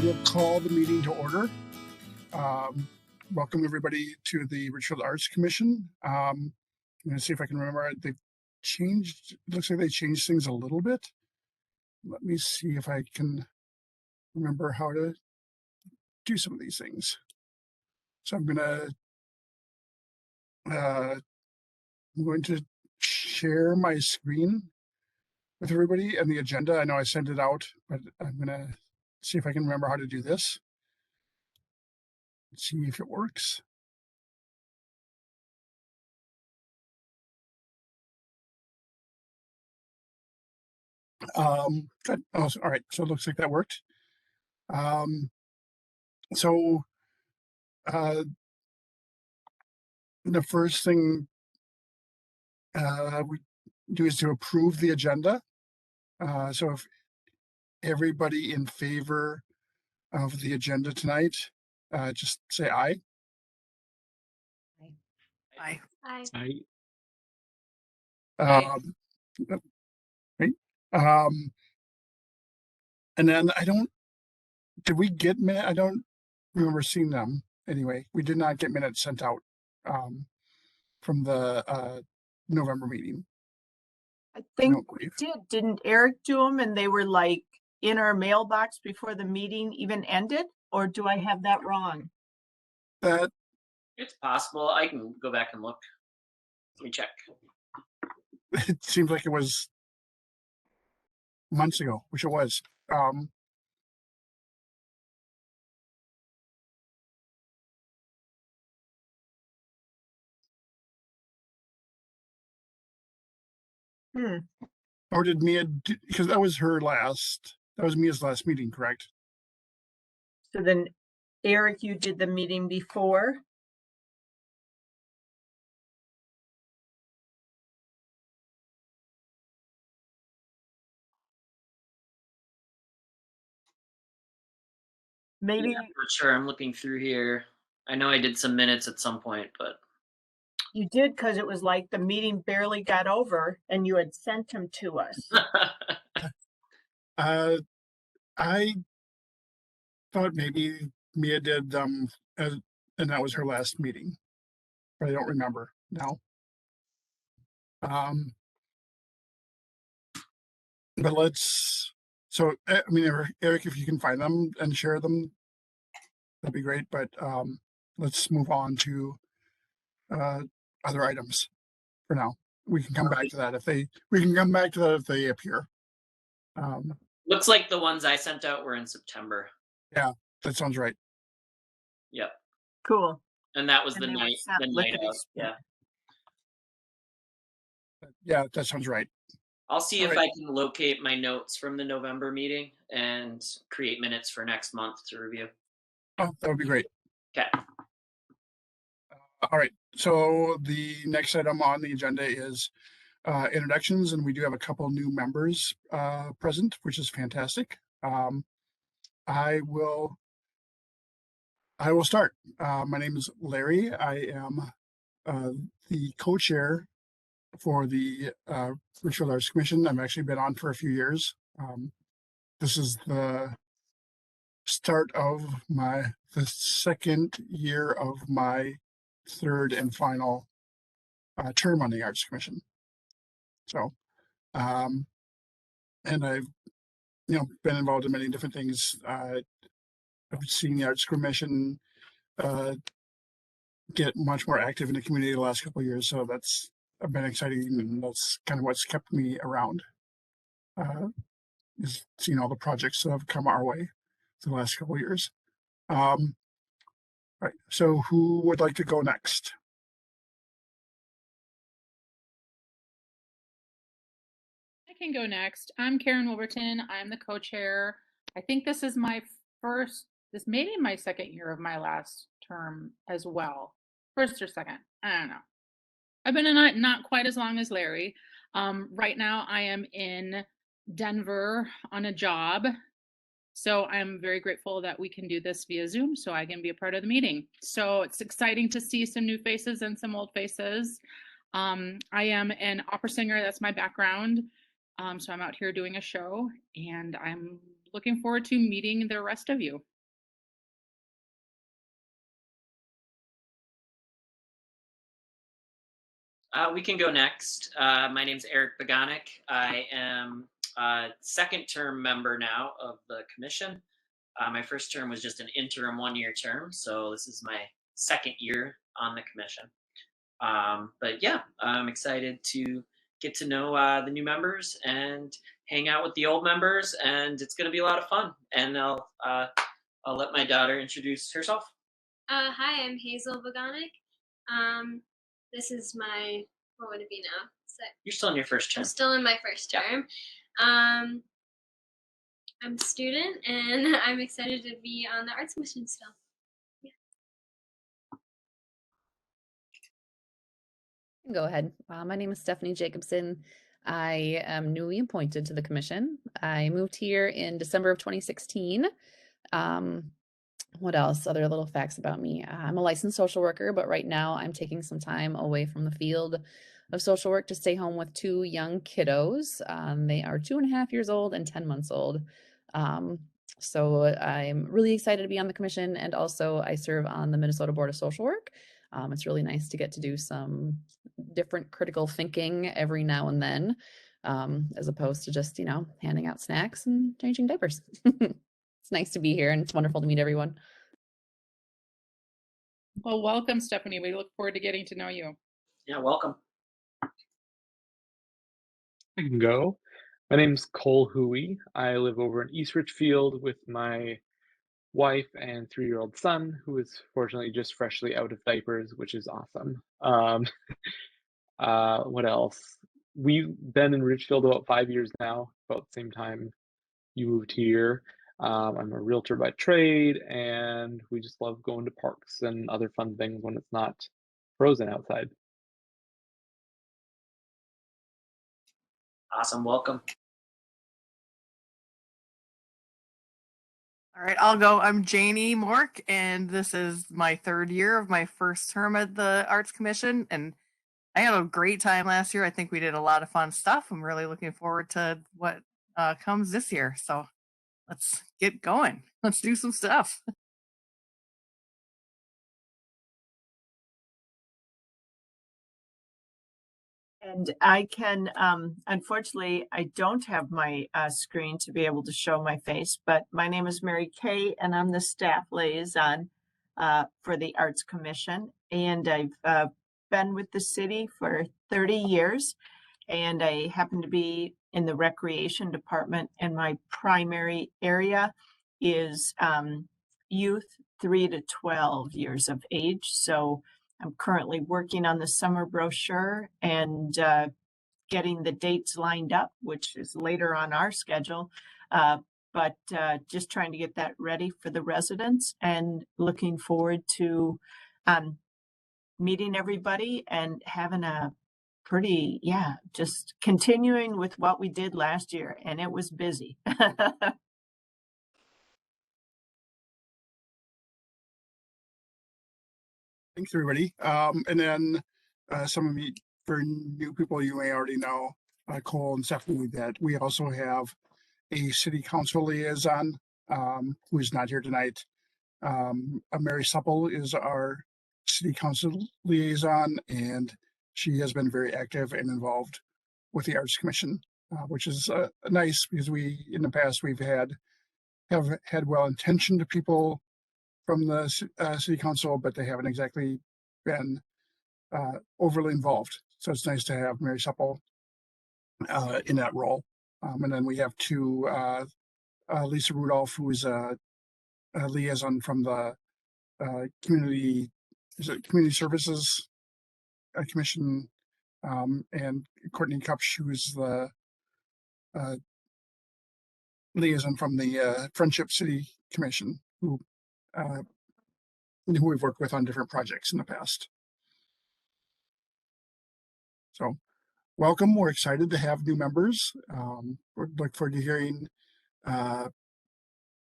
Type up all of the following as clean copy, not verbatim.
will call the meeting to order. Welcome everybody to the Richfield Arts Commission. I'm going to see if I can remember. They've changed, it looks like they changed things a little bit. Let me see if I can remember how to do some of these things. So I'm going to share my screen with everybody and the agenda. I know I sent it out, but I'm going to see if I can remember how to do this. See if it works. Good. Oh, all right. So it looks like that worked. So the first thing we do is to approve the agenda. So if everybody in favor of the agenda tonight, just say aye. Aye. Aye. Aye. Right. And then did we get minutes? I don't remember seeing them. Anyway, we did not get minutes sent out from the November meeting. I think we did. Didn't Eric do them and they were like in our mailbox before the meeting even ended? Or do I have that wrong? That It's possible. I can go back and look. Let me check. it seems like it was months ago, which it was. Or did Mia, because that was Mia's last meeting, correct? So then, Eric, you did the meeting before? Maybe. Yeah, for sure. I'm looking through here. I know I did some minutes at some point, but You did, because it was like the meeting barely got over and you had sent them to us. I thought maybe Mia did and that was her last meeting, but I don't remember now. But I mean, Eric, if you can find them and share them, that'd be great. But let's move on to other items for now. We can come back to that if they appear. looks like the ones I sent out were in September. Yeah, that sounds right. Yep. Cool. And that was And the they were night sent lickety of. Yeah. Yeah, that sounds right. I'll see All if right. I can locate my notes from the November meeting and create minutes for next month to review. Oh, that would be great. Okay. All right. So the next item on the agenda is introductions, and we do have a couple new members present, which is fantastic. I will start. My name is Larry. I am the co-chair for the Richfield Arts Commission. I've actually been on for a few years. This is the start of the second year of my third and final term on the Arts Commission. So, and I've been involved in many different things. I've seen the Arts Commission get much more active in the community the last couple of years. So that's been exciting, and that's kind of what's kept me around. Is seeing all the projects that have come our way the last couple of years. Right. So who would like to go next? I can go next. I'm Karen Wilberton. I'm the co-chair. I think this is this may be my second year of my last term as well. First or second, I don't know. I've been in it not quite as long as Larry. Right now I am in Denver on a job. So I'm very grateful that we can do this via Zoom so I can be a part of the meeting. So it's exciting to see some new faces and some old faces. I am an opera singer, that's my background. So I'm out here doing a show and I'm looking forward to meeting the rest of you. We can go next. My name's Eric Bogonik. I am a second term member now of the commission. My first term was just an interim 1-year term, so this is my second year on the commission. But yeah, I'm excited to get to know the new members and hang out with the old members, and it's going to be a lot of fun. And I'll let my daughter introduce herself. Hi, I'm Hazel Bogonik. This is my, what would it be now? You're still in your first term. I'm still in my first term. I'm a student and I'm excited to be on the Arts Commission still. Yeah. Go ahead. My name is Stephanie Jacobson. I am newly appointed to the commission. I moved here in December of 2016. What else? Other little facts about me. I'm a licensed social worker, but right now I'm taking some time away from the field of social work to stay home with 2 young kiddos. They are 2.5 years old and 10 months old. So I'm really excited to be on the commission, and also I serve on the Minnesota Board of Social Work. It's really nice to get to do some different critical thinking every now and then, as opposed to just, handing out snacks and changing diapers. It's nice to be here, and it's wonderful to meet everyone. Well, welcome, Stephanie. We look forward to getting to know you. Yeah, welcome. I can go. My name's Cole Huey. I live over in East Richfield with my wife and 3-year-old son, who is fortunately just freshly out of diapers, which is awesome. What else? We've been in Richfield about 5 years now, about the same time you moved here. I'm a realtor by trade, and we just love going to parks and other fun things when it's not frozen outside. Awesome. Welcome. All right, I'll go. I'm Janie Mork, and this is my 3rd year of my first term at the Arts Commission, and I had a great time last year. I think we did a lot of fun stuff. I'm really looking forward to what comes this year. So let's get going. Let's do some stuff. And I can, unfortunately, I don't have my screen to be able to show my face, but my name is Mary Kay, and I'm the staff liaison for the Arts Commission. And I've been with the city for 30 years, and I happen to be in the recreation department, and my primary area is youth 3 to 12 years of age. So I'm currently working on the summer brochure and getting the dates lined up, which is later on our schedule. But just trying to get that ready for the residents, and looking forward to meeting everybody and having a pretty, just continuing with what we did last year. And it was busy. Thanks, everybody. And then some of you, for new people, you may already know, Cole and Stephanie, that we also have a city council liaison who is not here tonight. Mary Supple is our city council liaison, and she has been very active and involved with the Arts Commission, which is nice, because in the past we've have had well-intentioned people from the city council, but they haven't exactly been overly involved. So it's nice to have Mary Supple in that role. And then we have 2, Lisa Rudolph, who is a liaison from the Community Services Commission, and Courtney Kupsch, who is the liaison from the Friendship City Commission, who we've worked with on different projects in the past. So welcome. We're excited to have new members. We look forward to hearing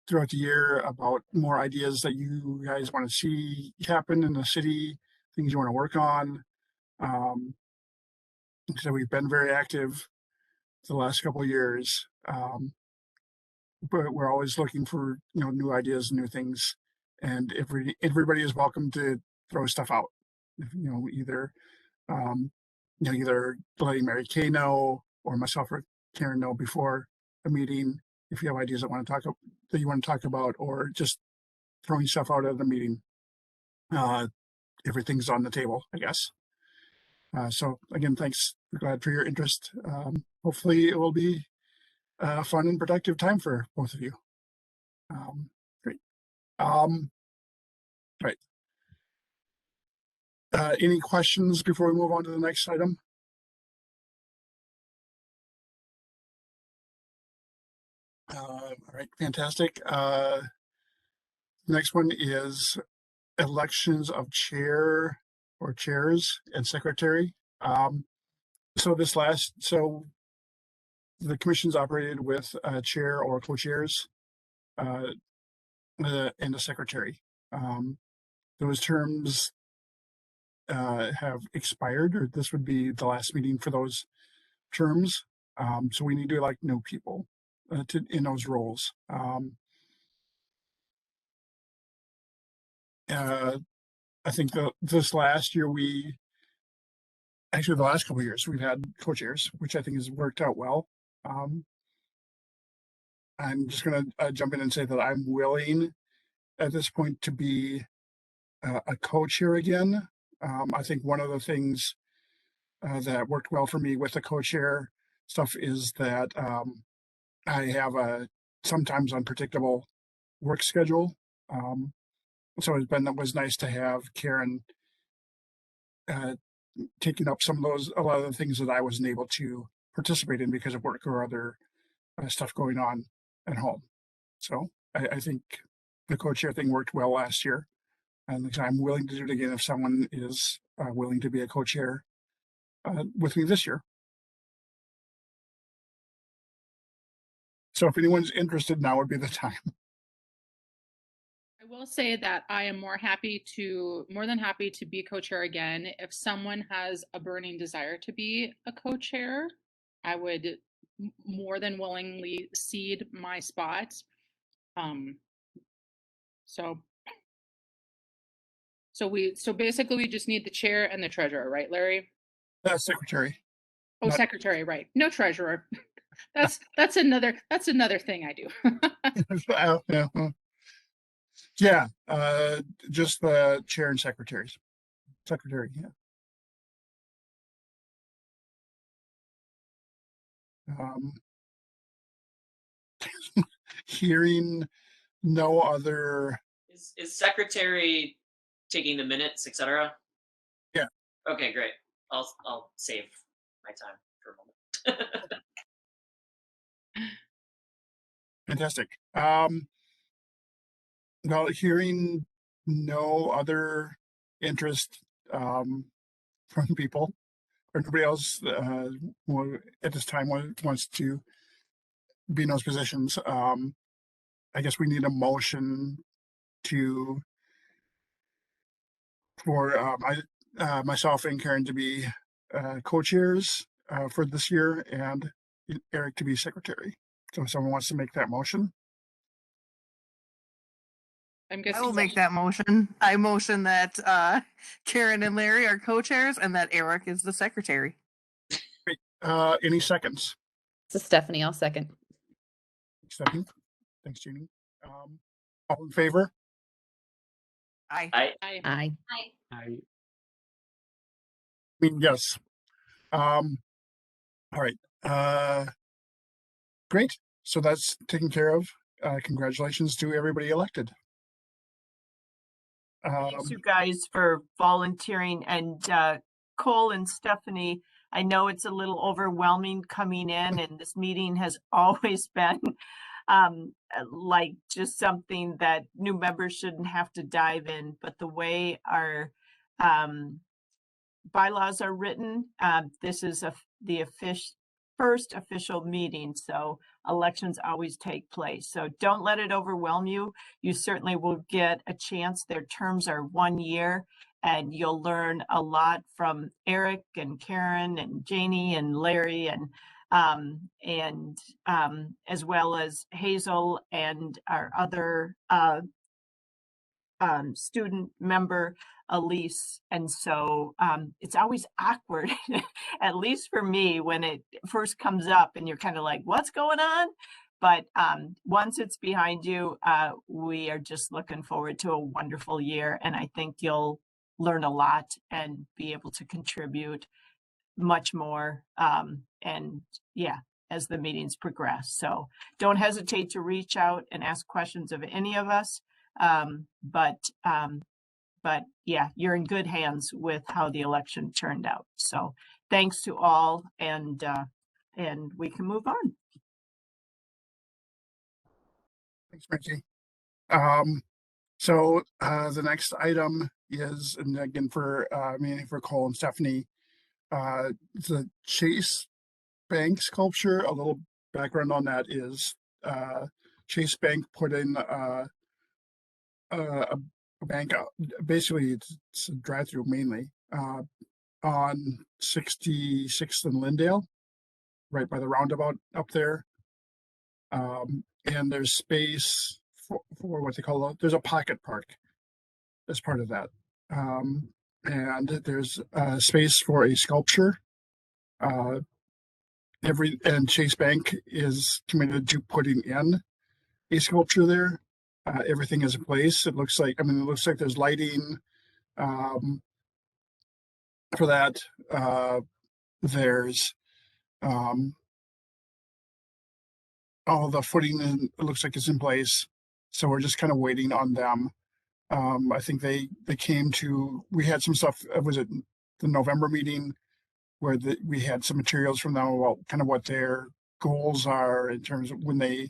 throughout the year about more ideas that you guys want to see happen in the city, things you want to work on. So we've been very active the last couple of years, but we're always looking for new ideas and new things, and everybody is welcome to throw stuff out. Either either letting Mary Kay know or myself or Karen know before a meeting if you have ideas that you want to talk about, or just throwing stuff out at the meeting. Everything's on the table, I guess. So again, thanks. We're glad for your interest. Hopefully it will be a fun and productive time for both of you. Great. Right. Any questions before we move on to the next item? All right, fantastic. The next one is elections of chair or chairs and secretary. So the commission's operated with a chair or co-chairs and a secretary. Those terms have expired, or this would be the last meeting for those terms. So we need to elect new people in those roles. I think this last year the last couple of years we've had co-chairs, which I think has worked out well. I'm just going to jump in and say that I'm willing at this point to be a co-chair again. I think one of the things that worked well for me with the co-chair stuff is that I have a sometimes unpredictable work schedule. So it was nice to have Karen taking up a lot of the things that I wasn't able to participate in because of work or other stuff going on at home. So I think the co-chair thing worked well last year. And I'm willing to do it again if someone is willing to be a co-chair with me this year. So if anyone's interested, now would be the time. I will say that I am more than happy to be co-chair again. If someone has a burning desire to be a co-chair, I would more than willingly cede my spot. So basically we just need the chair and the treasurer, right, Larry? Secretary. Oh, secretary, right. No treasurer. That's another thing I do. Yeah, just the chair and secretary, yeah. Hearing no other. Is secretary taking the minutes, etc.? Yeah. Okay, great. I'll save my time for a moment. Fantastic. Well, hearing no other interest from people, or nobody else at this time wants to be in those positions, I guess we need a motion for myself and Karen to be co-chairs for this year, and Eric to be secretary. So if someone wants to make that motion. I'm guessing I will make that motion. I motion that Karen and Larry are co-chairs and that Eric is the secretary. Great. Any seconds? So Stephanie, I'll second. Stephanie. Thanks, Janie. All in favor? Aye. Aye. I mean, yes. All right. Great. So that's taken care of. Congratulations to everybody elected. Thanks you guys for volunteering, and Cole and Stephanie, I know it's a little overwhelming coming in, and this meeting has always been like just something that new members shouldn't have to dive in, but the way our bylaws are written, this is the first official meeting, so elections always take place. So don't let it overwhelm you. You certainly will get a chance. Their terms are 1 year, and you'll learn a lot from Eric and Karen and Janie and Larry and as well as Hazel and our other student member, Elise. And so it's always awkward, at least for me, when it first comes up and you're kind of like, what's going on? But once it's behind you, we are just looking forward to a wonderful year. And I think you'll learn a lot and be able to contribute much more. And yeah, as the meetings progress. So don't hesitate to reach out and ask questions of any of us. But yeah, you're in good hands with how the election turned out. So thanks to all, and we can move on. Thanks, Mikey. So the next item is, and again for mainly for Cole and Stephanie, the Chase Bank sculpture. A little background on that is Chase Bank put in a bank, basically it's a drive-through mainly, on 66th and Lindale, right by the roundabout up there. And there's space for what they call there's a pocket park as part of that. And there's space for a sculpture. And Chase Bank is committed to putting in a sculpture there. Everything is in place. It looks like, there's lighting for that. There's all the footing, and it looks like it's in place. So we're just kind of waiting on them. I think they came to, we had some stuff, was it the November meeting where we had some materials from them about kind of what their goals are in terms of when they,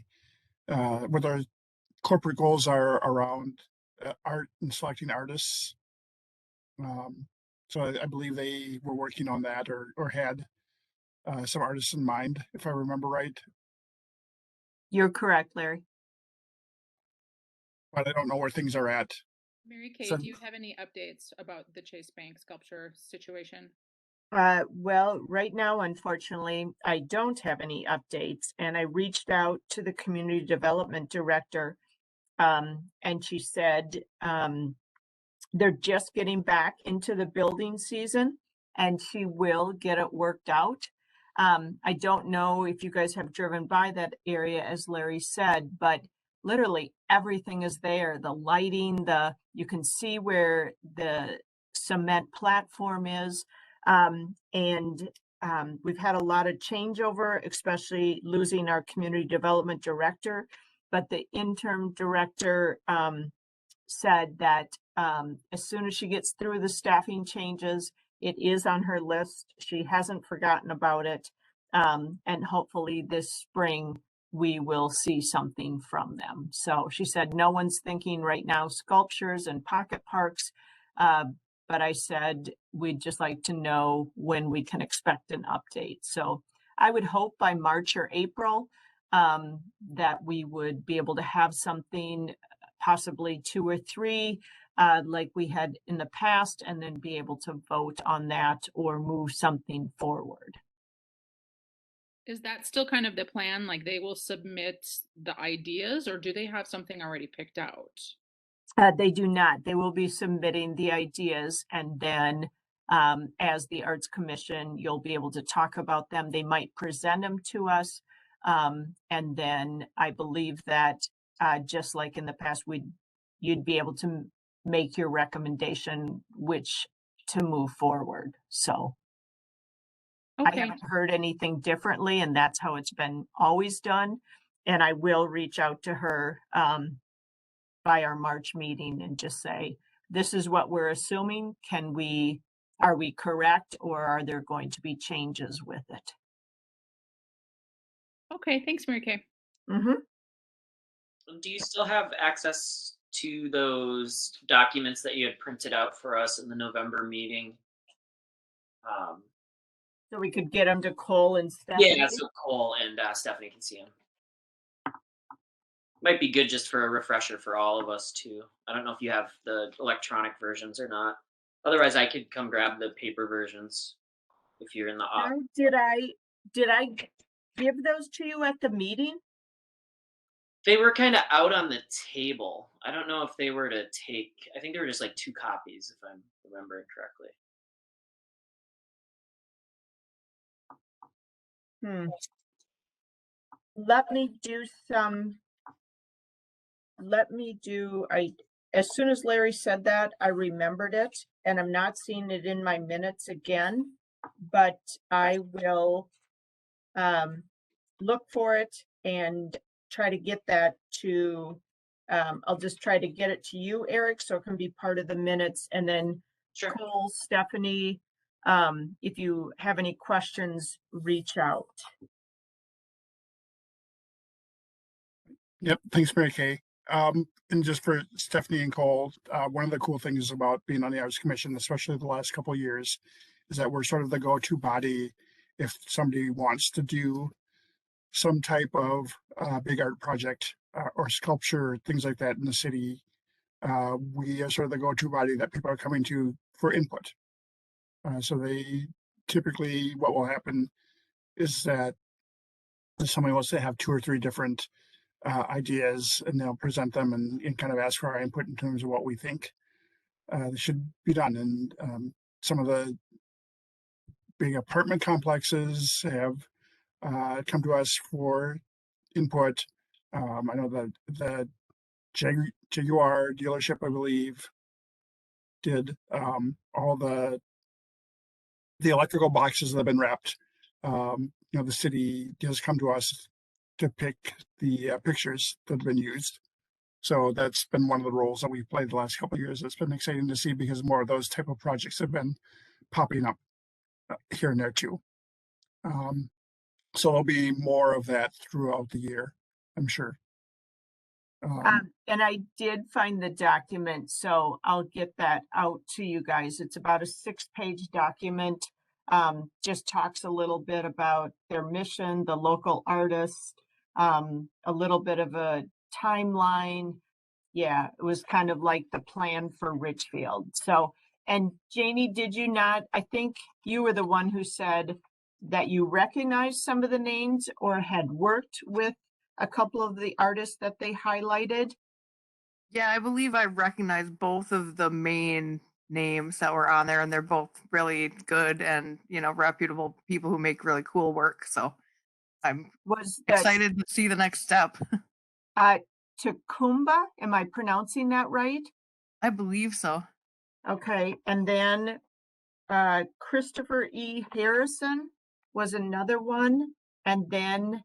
what their corporate goals are around art and selecting artists. So I believe they were working on that or had some artists in mind, if I remember right. You're correct, Larry. But I don't know where things are at. Mary Kay, So- do you have any updates about the Chase Bank sculpture situation? Well, right now, unfortunately, I don't have any updates, and I reached out to the community development director, and she said they're just getting back into the building season, and she will get it worked out. I don't know if you guys have driven by that area, as Larry said, but literally everything is there. The lighting, you can see where the cement platform is. We've had a lot of changeover, especially losing our community development director. But the interim director said that as soon as she gets through the staffing changes, it is on her list. She hasn't forgotten about it. And hopefully this spring, we will see something from them. So she said, no one's thinking right now sculptures and pocket parks. But I said, we'd just like to know when we can expect an update. So I would hope by March or April that we would be able to have something, possibly 2 or 3, like we had in the past, and then be able to vote on that or move something forward. Is that still kind of the plan? Like they will submit the ideas, or do they have something already picked out? They do not. They will be submitting the ideas, and then as the Arts Commission, you'll be able to talk about them. They might present them to us. And then I believe that just like in the past, you'd be able to make your recommendation which to move forward. So I Okay. haven't heard anything differently, and that's how it's been always done. And I will reach out to her by our March meeting and just say, this is what we're assuming. Are we correct, or are there going to be changes with it? Okay, thanks, Mary Kay. Mm-hmm. Do you still have access to those documents that you had printed out for us in the November meeting? So we could get them to Cole and Stephanie? Yeah, so Cole and Stephanie can see them. Might be good just for a refresher for all of us too. I don't know if you have the electronic versions or not. Otherwise, I could come grab the paper versions if you're in the office. Did I give those to you at the meeting? They were kind of out on the table. I don't know if they were to take. I think they were just like 2 copies, if I'm remembering correctly. Hmm. Let me do some. Let me do. As soon as Larry said that, I remembered it, and I'm not seeing it in my minutes again. But I will look for it and try to get that to. I'll just try to get it to you, Eric, so it can be part of the minutes, and then Sure. Cole, Stephanie, if you have any questions, reach out. Yep, thanks, Mary Kay. And just for Stephanie and Cole, one of the cool things about being on the Arts Commission, especially the last couple of years, is that we're sort of the go-to body if somebody wants to do some type of big art project or sculpture, things like that in the city. We are sort of the go-to body that people are coming to for input. So they typically, what will happen is that somebody wants to have 2 or 3 different ideas, and they'll present them and kind of ask for our input in terms of what we think should be done. And some of the big apartment complexes have come to us for input. I know that the Jaguar dealership, I believe, did all the electrical boxes that have been wrapped. The city does come to us to pick the pictures that have been used. So that's been one of the roles that we've played the last couple of years. It's been exciting to see because more of those type of projects have been popping up here and there too. So there'll be more of that throughout the year, I'm sure. And I did find the document, so I'll get that out to you guys. It's about a 6-page document. Just talks a little bit about their mission, the local artists, a little bit of a timeline. Yeah, it was kind of like the plan for Richfield. So, and Janie, did you not, I think you were the one who said that you recognized some of the names or had worked with a couple of the artists that they highlighted? Yeah, I believe I recognize both of the main names that were on there, and they're both really good and, reputable people who make really cool work. So I'm Was that excited to see the next step. Tacumba? Am I pronouncing that right? I believe so. Okay, and then Christopher E. Harrison was another one, and then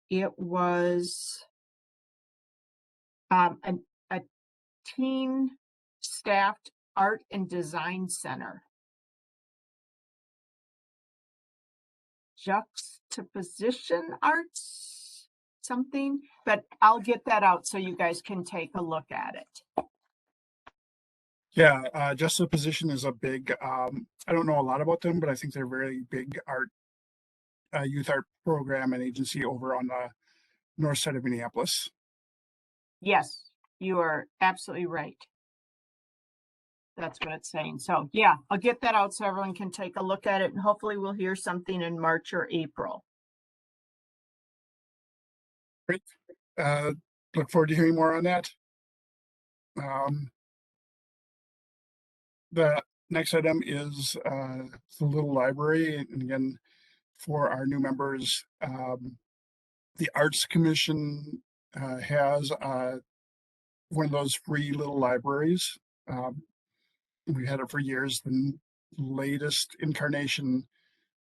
it was a teen staffed art and design center. Juxtaposition arts, something, but I'll get that out so you guys can take a look at it. Yeah, Juxtaposition is a big, I don't know a lot about them, but I think they're a very big art, youth art program and agency over on the north side of Minneapolis. Yes, you are absolutely right. That's what it's saying. So yeah, I'll get that out so everyone can take a look at it, and hopefully we'll hear something in March or April. Great. Look forward to hearing more on that. The next item is the little library. And again, for our new members, the Arts Commission has one of those free little libraries. We've had it for years. The latest incarnation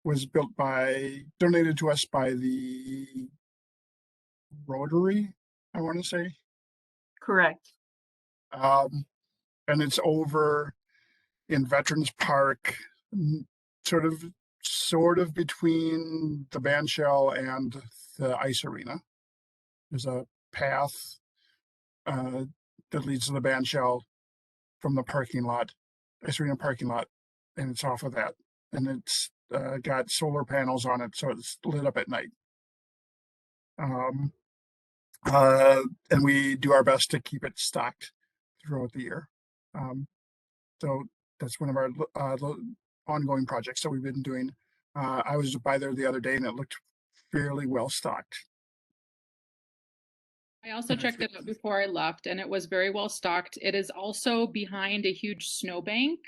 was donated to us by the Rotary, I want to say. Correct. And it's over in Veterans Park, sort of between the band shell and the ice arena. There's a path that leads to the band shell from the parking lot, ice arena parking lot, and it's off of that. And it's got solar panels on it, so it's lit up at night. And we do our best to keep it stocked throughout the year. So that's one of our ongoing projects that we've been doing. I was by there the other day and it looked fairly well stocked. I also checked it out before I left, and it was very well stocked. It is also behind a huge snowbank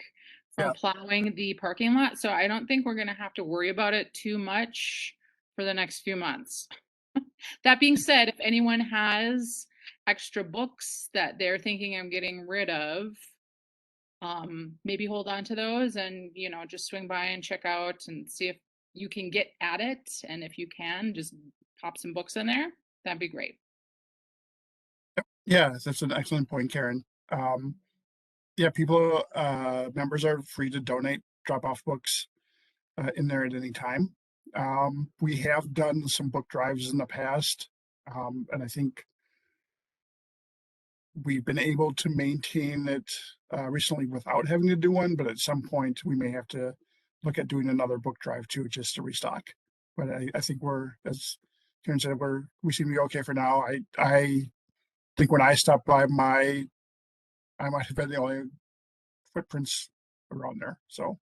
from Yeah. plowing the parking lot, so I don't think we're going to have to worry about it too much for the next few months. That being said, if anyone has extra books that they're thinking I'm getting rid of, maybe hold on to those and, you know, just swing by and check out and see if you can get at it. And if you can, just pop some books in there. That'd be great. Yeah, that's an excellent point, Karen. Yeah, people, members are free to donate, drop off books in there at any time. We have done some book drives in the past, and I think we've been able to maintain it recently without having to do one, but at some point we may have to look at doing another book drive too, just to restock. But I think we're, as Karen said, we seem to be okay for now. I think when I stopped by, I might have been the only footprints around there. So,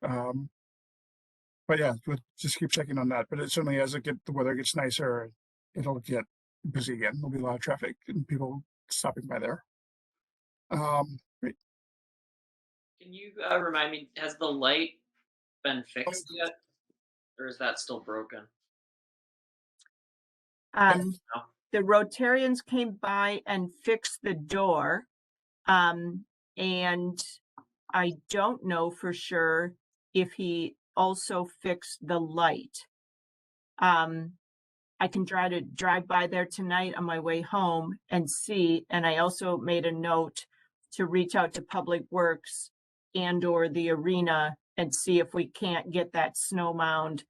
but yeah, we'll just keep checking on that. But it certainly, as the weather gets nicer, it'll get busy again. There'll be a lot of traffic and people stopping by there. Great. Can you remind me, has the light been fixed yet? Or is that still broken? The Rotarians came by and fixed the door. And I don't know for sure if he also fixed the light. I can try to drive by there tonight on my way home and see. And I also made a note to reach out to Public Works and or the arena and see if we can't get that snow mound.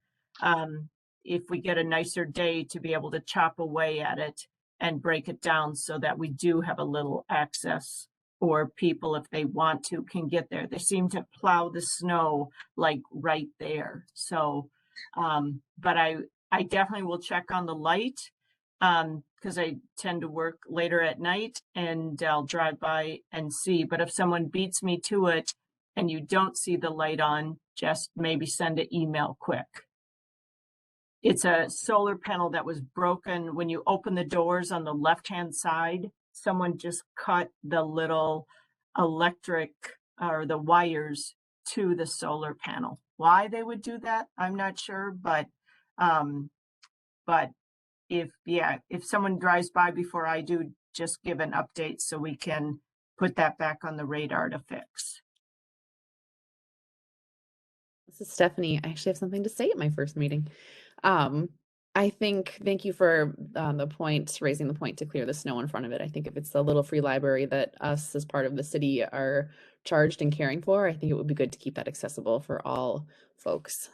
If we get a nicer day to be able to chop away at it and break it down so that we do have a little access, or people, if they want to, can get there. They seem to plow the snow like right there. So, but I definitely will check on the light because I tend to work later at night, and I'll drive by and see. But if someone beats me to it and you don't see the light on, just maybe send an email quick. It's a solar panel that was broken. When you open the doors on the left-hand side, someone just cut the little electric or the wires to the solar panel. Why they would do that, I'm not sure, but if someone drives by before I do, just give an update so we can put that back on the radar to fix. This is Stephanie. I actually have something to say at my first meeting. Thank you for raising the point to clear the snow in front of it. I think if it's the little free library that us as part of the city are charged and caring for, I think it would be good to keep that accessible for all folks.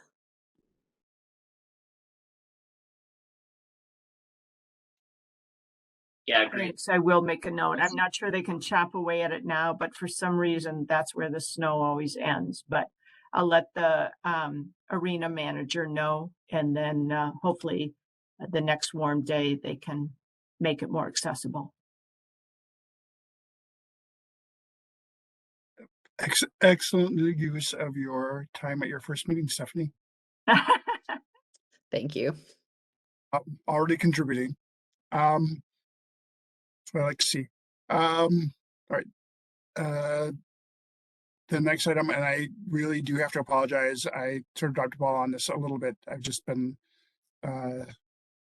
Yeah, great. Thanks. I will make a note. I'm not sure they can chop away at it now, but for some reason, that's where the snow always ends. But I'll let the arena manager know, and then hopefully the next warm day, they can make it more accessible. Excellent use of your time at your first meeting, Stephanie. Thank you. Already contributing. That's what I like to see. All right. The next item, and I really do have to apologize. I sort of dropped the ball on this a little bit. I've just been had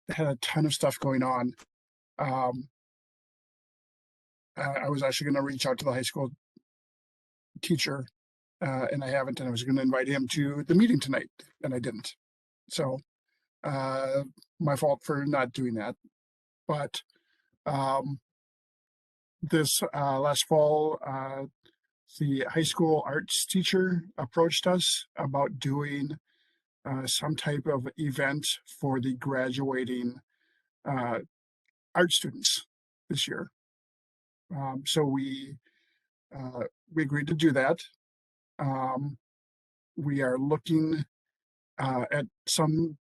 a ton of stuff going on. I was actually going to reach out to the high school teacher, and I haven't, and I was going to invite him to the meeting tonight, and I didn't. So my fault for not doing that. But this last fall, the high school arts teacher approached us about doing some type of event for the graduating art students this year. So we agreed to do that. We are looking at some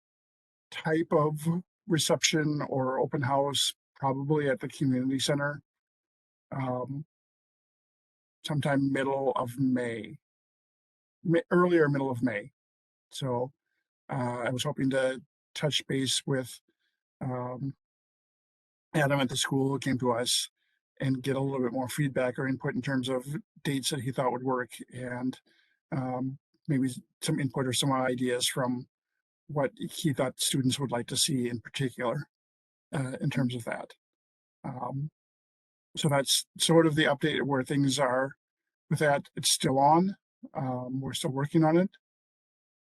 type of reception or open house, probably at the community center, sometime middle of May, earlier middle of May. So I was hoping to touch base with had him at the school who came to us and get a little bit more feedback or input in terms of dates that he thought would work, and maybe some input or some ideas from what he thought students would like to see in particular in terms of that. So that's sort of the update where things are with that. It's still on. We're still working on it.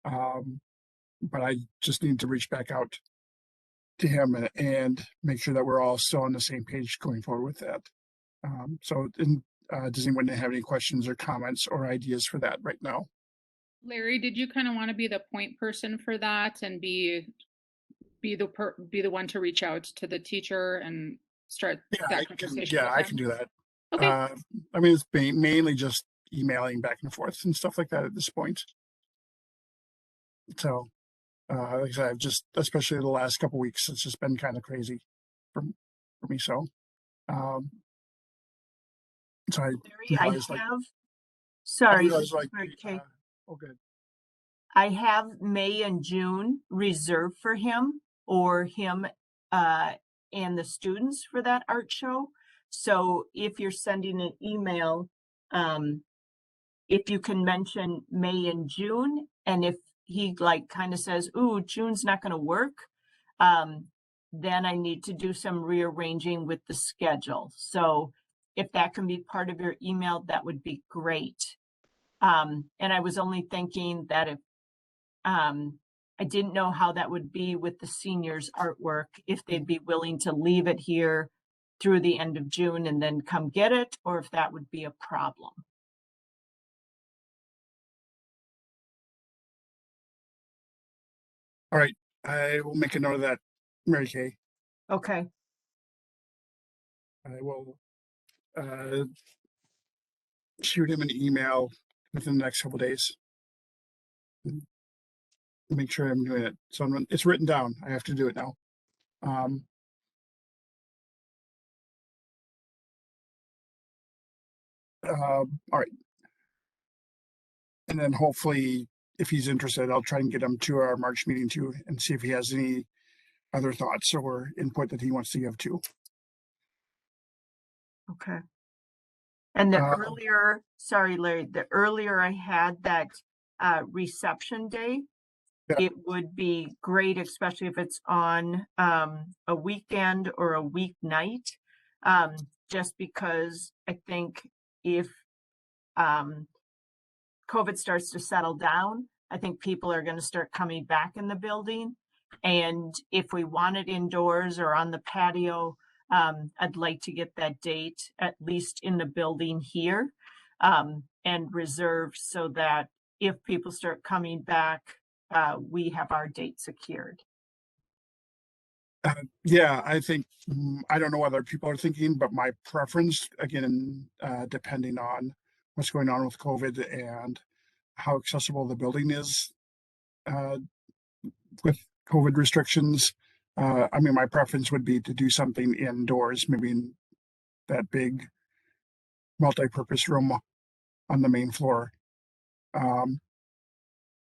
But I just need to reach back out to him and make sure that we're all still on the same page going forward with that. Does anyone have any questions or comments or ideas for that right now? Larry, did you kind of want to be the point person for that and be the one to reach out to the teacher and start that conversation? Yeah, I can do that. Okay. I mean, it's mainly just emailing back and forth and stuff like that at this point. So, like I said, I've just, especially the last couple weeks, it's just been kind of crazy for me. So, so I realized, I have May and June reserved for him, or him and the students for that art show. So if you're sending an email, if you can mention May and June, and if he like kind of says, ooh, June's not going to work, then I need to do some rearranging with the schedule. So if that can be part of your email, that would be great. And I was only thinking that if I didn't know how that would be with the seniors' artwork, if they'd be willing to leave it here through the end of June and then come get it, or if that would be a problem. All right, I will make a note of that, Mary Kay. Okay. I will shoot him an email within the next couple of days. Make sure I'm doing it. So it's written down. I have to do it now. All right. And then hopefully, if he's interested, I'll try and get him to our March meeting too, and see if he has any other thoughts or input that he wants to give to. Okay. And the earlier, sorry, Larry, the earlier I had that reception day, it would be great, especially if it's on a weekend or a weeknight, just because I think if COVID starts to settle down, I think people are going to start coming back in the building. And if we want it indoors or on the patio, I'd like to get that date at least in the building here and reserved so that if people start coming back, we have our date secured. Yeah, I think, I don't know what other people are thinking, but my preference, again, depending on what's going on with COVID and how accessible the building is with COVID restrictions. I mean, my preference would be to do something indoors, maybe in that big multi-purpose room on the main floor.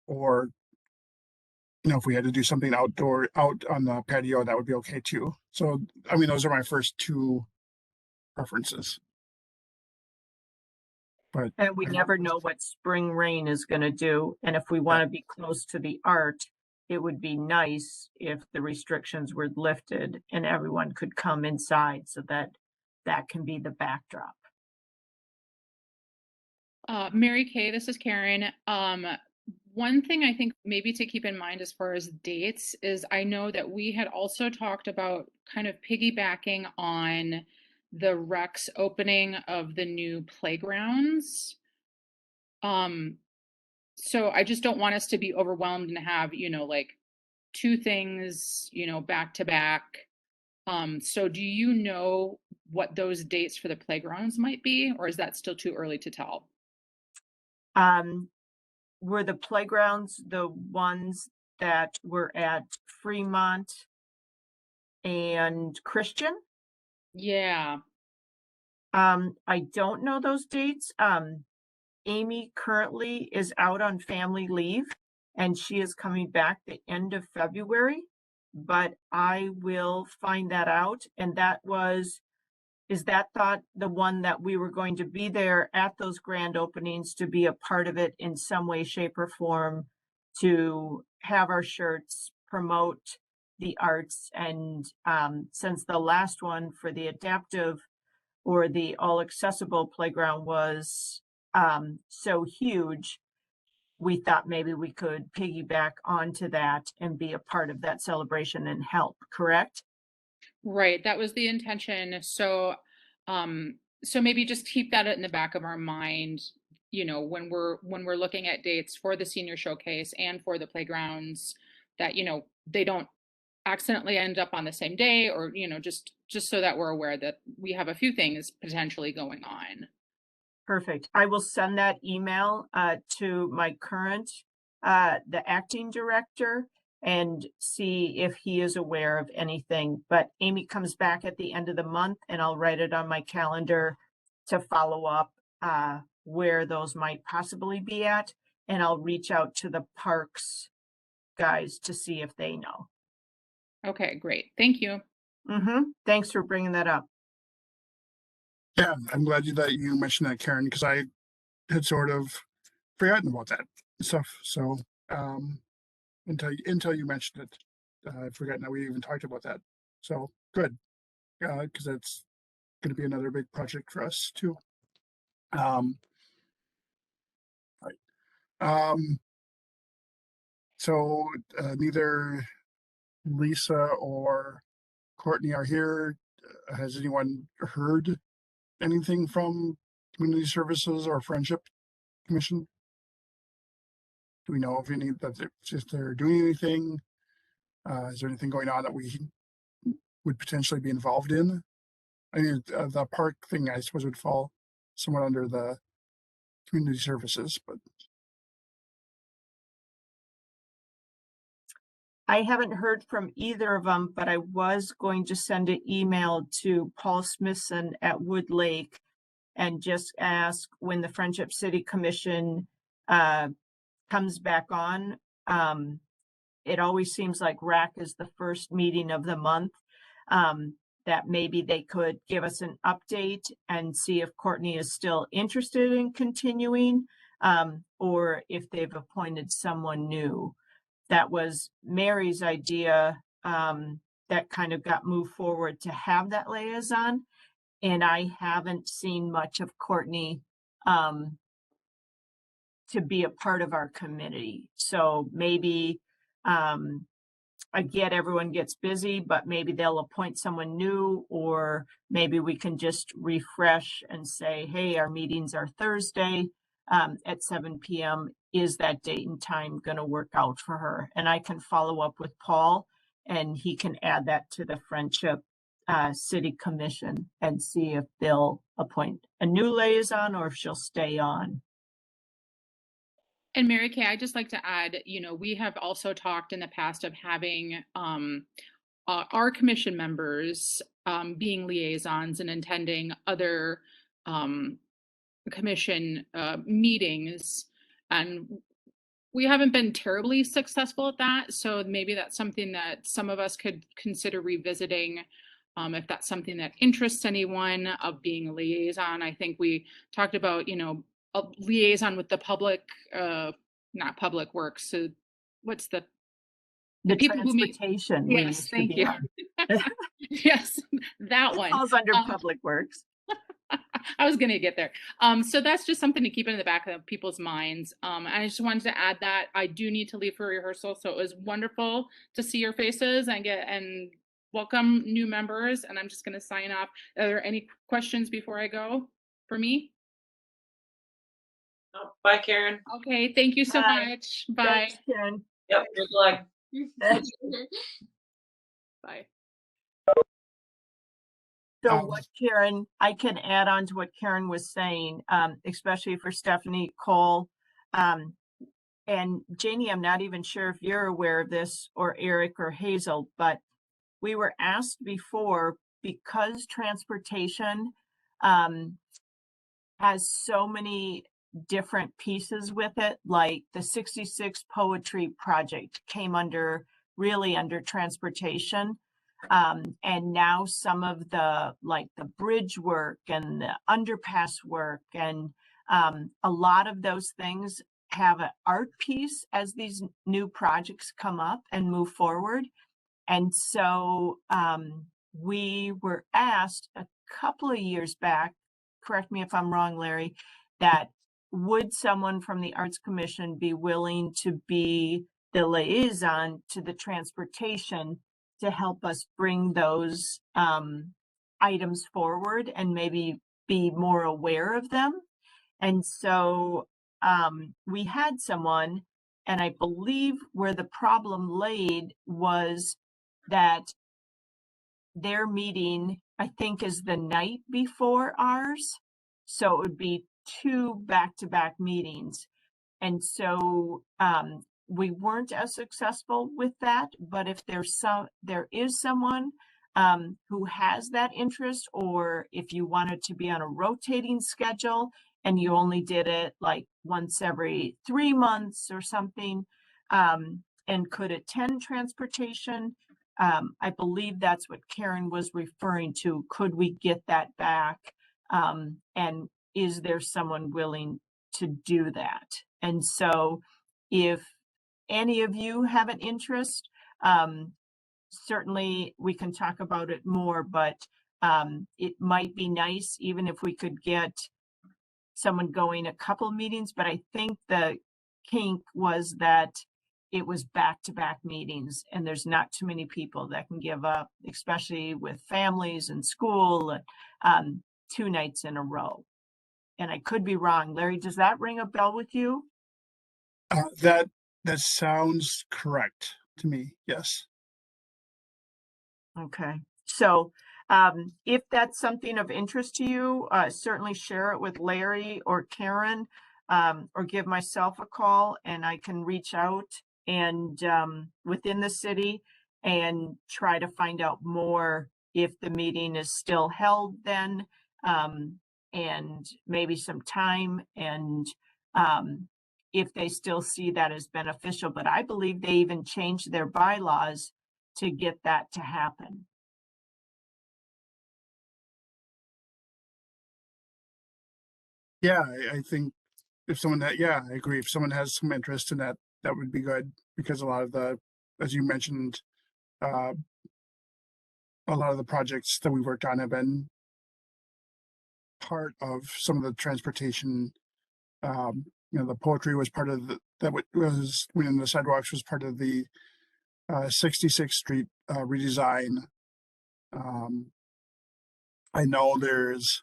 Or, you know, if we had to do something out on the patio, that would be okay too. So, I mean, those are my first two preferences. But and we never know what spring rain is going to do. And if we want to be close to the art, it would be nice if the restrictions were lifted and everyone could come inside so that that can be the backdrop. Mary Kay, this is Karen. One thing I think maybe to keep in mind as far as dates is I know that we had also talked about kind of piggybacking on the Rex opening of the new playgrounds. So I just don't want us to be overwhelmed and have, you know, like two things, you know, back to back. So do you know what those dates for the playgrounds might be, or is that still too early to tell? Were the playgrounds the ones that were at Fremont and Christian? Yeah. I don't know those dates. Amy currently is out on family leave and she is coming back the end of February. but I will find that out. And is that thought the one that we were going to be there at those grand openings to be a part of it in some way, shape, or form, to have our shirts, promote the arts? And since the last one for the adaptive or the all accessible playground was so huge, we thought maybe we could piggyback onto that and be a part of that celebration and help, correct? Right, that was the intention. So maybe just keep that in the back of our mind, you know, when we're looking at dates for the senior showcase and for the playgrounds, that, you know, they don't accidentally end up on the same day, or, you know, just so that we're aware that we have a few things potentially going on. Perfect. I will send that email to my current, the acting director, and see if he is aware of anything. But Amy comes back at the end of the month, and I'll write it on my calendar to follow up where those might possibly be at. And I'll reach out to the parks guys to see if they know. Okay, great. Thank you. Thanks for bringing that up. Yeah, I'm glad that you mentioned that, Karen, because I had sort of forgotten about that stuff. So until you mentioned it, I'd forgotten that we even talked about that. So good, because that's going to be another big project for us too. Right. So neither Lisa or Courtney are here. Has anyone heard anything from Community Services or Friendship Commission? Do we know of any if they're doing anything? Is there anything going on that we would potentially be involved in? I mean, the park thing, I suppose, would fall somewhat under the Community Services, but I haven't heard from either of them, but I was going to send an email to Paul Smithson at Wood Lake and just ask when the Friendship City Commission comes back on. It always seems like RAC is the first meeting of the month, that maybe they could give us an update and see if Courtney is still interested in continuing, or if they've appointed someone new. That was Mary's idea, that kind of got moved forward to have that liaison. And I haven't seen much of Courtney to be a part of our committee. So maybe, I get everyone gets busy, but maybe they'll appoint someone new, or maybe we can just refresh and say, hey, our meetings are Thursday at 7 p.m. Is that date and time going to work out for her? And I can follow up with Paul, and he can add that to the Friendship City Commission and see if they'll appoint a new liaison or if she'll stay on. And Mary Kay, I'd just like to add, you know, we have also talked in the past of having our commission members being liaisons and attending other commission meetings. And we haven't been terribly successful at that. So maybe that's something that some of us could consider revisiting. If that's something that interests anyone, of being a liaison. I think we talked about, you know, a liaison with the public, not public works. So what's the people transportation? Who make, yes, thank you. Yes, that one falls under public works. I was going to get there. So that's just something to keep in the back of people's minds. I just wanted to add that I do need to leave for rehearsal. So it was wonderful to see your faces and welcome new members. And I'm just going to sign off. Are there any questions before I go for me? Oh, bye, Karen. Okay, thank you so much. Bye. Thanks, Karen. Yep, good luck. Bye. So what Karen, I can add on to what Karen was saying, especially for Stephanie Cole. And Janie, I'm not even sure if you're aware of this, or Eric or Hazel, but we were asked before, because transportation has so many different pieces with it, like the 66 Poetry Project came under really under transportation. And now some of the, like the bridge work and the underpass work and a lot of those things have an art piece as these new projects come up and move forward. And so we were asked a couple of years back, correct me if I'm wrong, Larry, that would someone from the Arts Commission be willing to be the liaison to the transportation to help us bring those items forward and maybe be more aware of them. And so we had someone, and I believe where the problem laid was that their meeting, I think, is the night before ours. So it would be 2 back-to-back meetings. And so we weren't as successful with that, but if there is someone who has that interest, or if you wanted to be on a rotating schedule and you only did it like once every 3 months or something, and could attend transportation, I believe that's what Karen was referring to. Could we get that back? And is there someone willing to do that? And so if any of you have an interest, certainly we can talk about it more, but it might be nice even if we could get someone going a couple meetings. But I think the kink was that it was back-to-back meetings, and there's not too many people that can give up, especially with families and school, 2 nights in a row. And I could be wrong. Larry, does that ring a bell with you? That sounds correct to me. Yes. Okay. So if that's something of interest to you, certainly share it with Larry or Karen, or give myself a call, and I can reach out and within the city and try to find out more if the meeting is still held then, and maybe some time, and if they still see that as beneficial. But I believe they even changed their bylaws to get that to happen. Yeah, I think if someone that, yeah, I agree. If someone has some interest in that, that would be good, because a lot of the, as you mentioned, a lot of the projects that we worked on have been part of some of the transportation. You know, the poetry was part of the, that was when the sidewalks was part of the 66th Street redesign. I know there's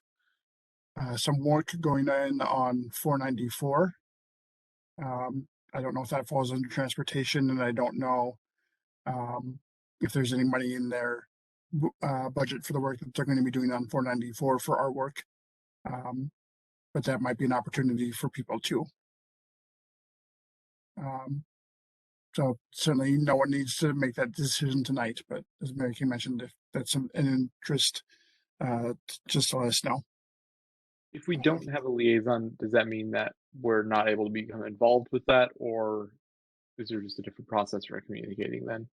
some work going on 494. I don't know if that falls under transportation, and I don't know if there's any money in their budget for the work that they're going to be doing on 494 for artwork. But that might be an opportunity for people too. So certainly no one needs to make that decision tonight, but as Mary Kay mentioned, if that's an interest, just let us know. If we don't have a liaison, does that mean that we're not able to become involved with that, or is there just a different process for communicating then?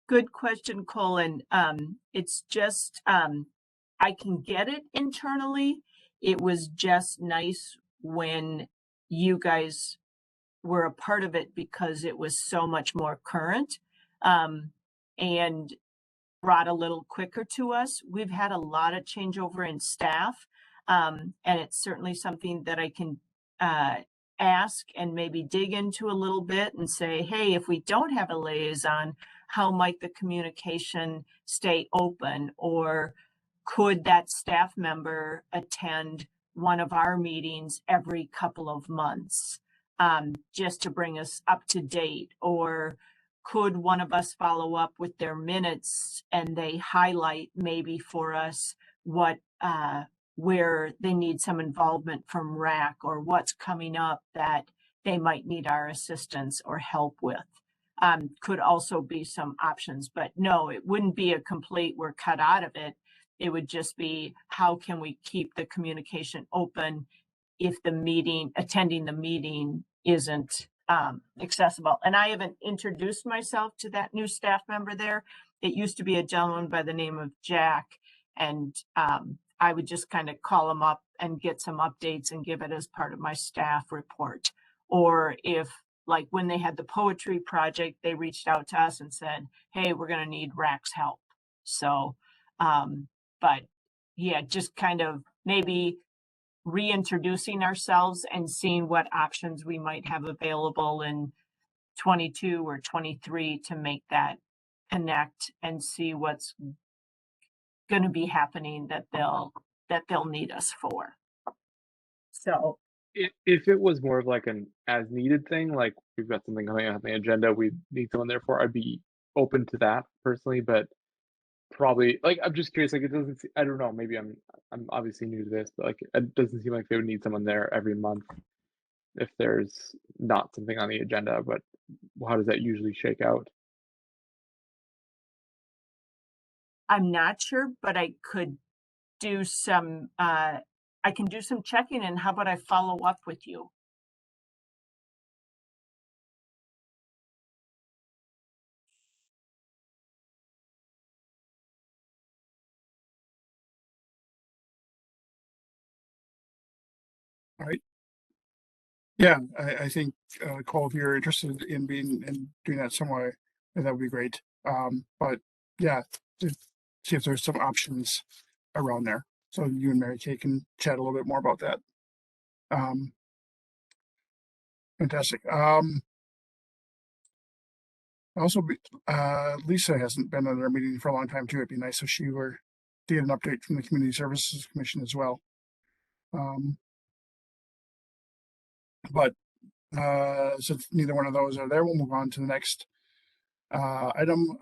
Good question, Colin. It's just, I can get it internally. It was just nice when you guys were a part of it, because it was so much more current, and brought a little quicker to us. We've had a lot of changeover in staff, and it's certainly something that I can ask and maybe dig into a little bit and say, hey, if we don't have a liaison, how might the communication stay open? Or could that staff member attend one of our meetings every couple of months, just to bring us up to date? Or could one of us follow up with their minutes and they highlight maybe for us what where they need some involvement from RAC, or what's coming up that they might need our assistance or help with? Could also be some options, but no, it wouldn't be a complete we're cut out of it. It would just be, how can we keep the communication open if the meeting, attending the meeting isn't accessible. And I haven't introduced myself to that new staff member there. It used to be a gentleman by the name of Jack, and I would just kind of call him up and get some updates and give it as part of my staff report. Or if, like when they had the poetry project, they reached out to us and said, hey, we're going to need Rack's help. So, but yeah, just kind of maybe reintroducing ourselves and seeing what options we might have available in 22 or 23 to make that connect and see what's going to be happening that they'll need us for. So If it was more of like an as needed thing, like we've got something coming on the agenda, we need someone there for, I'd be open to that personally, but probably like I'm just curious, like it doesn't I don't know, maybe I'm obviously new to this, but like it doesn't seem like they would need someone there every month if there's not something on the agenda. But how does that usually shake out? I'm not sure, but I could do some I can do some checking, and how about I follow up with you? All right. Yeah, I think Cole, if you're interested in doing that somewhere, that would be great. But yeah, see if there's some options around there. So you and Mary Kay can chat a little bit more about that. Fantastic. Also, Lisa hasn't been at our meeting for a long time too. It'd be nice if she were to get an update from the Community Services Commission as well. But since neither one of those are there, we'll move on to the next item.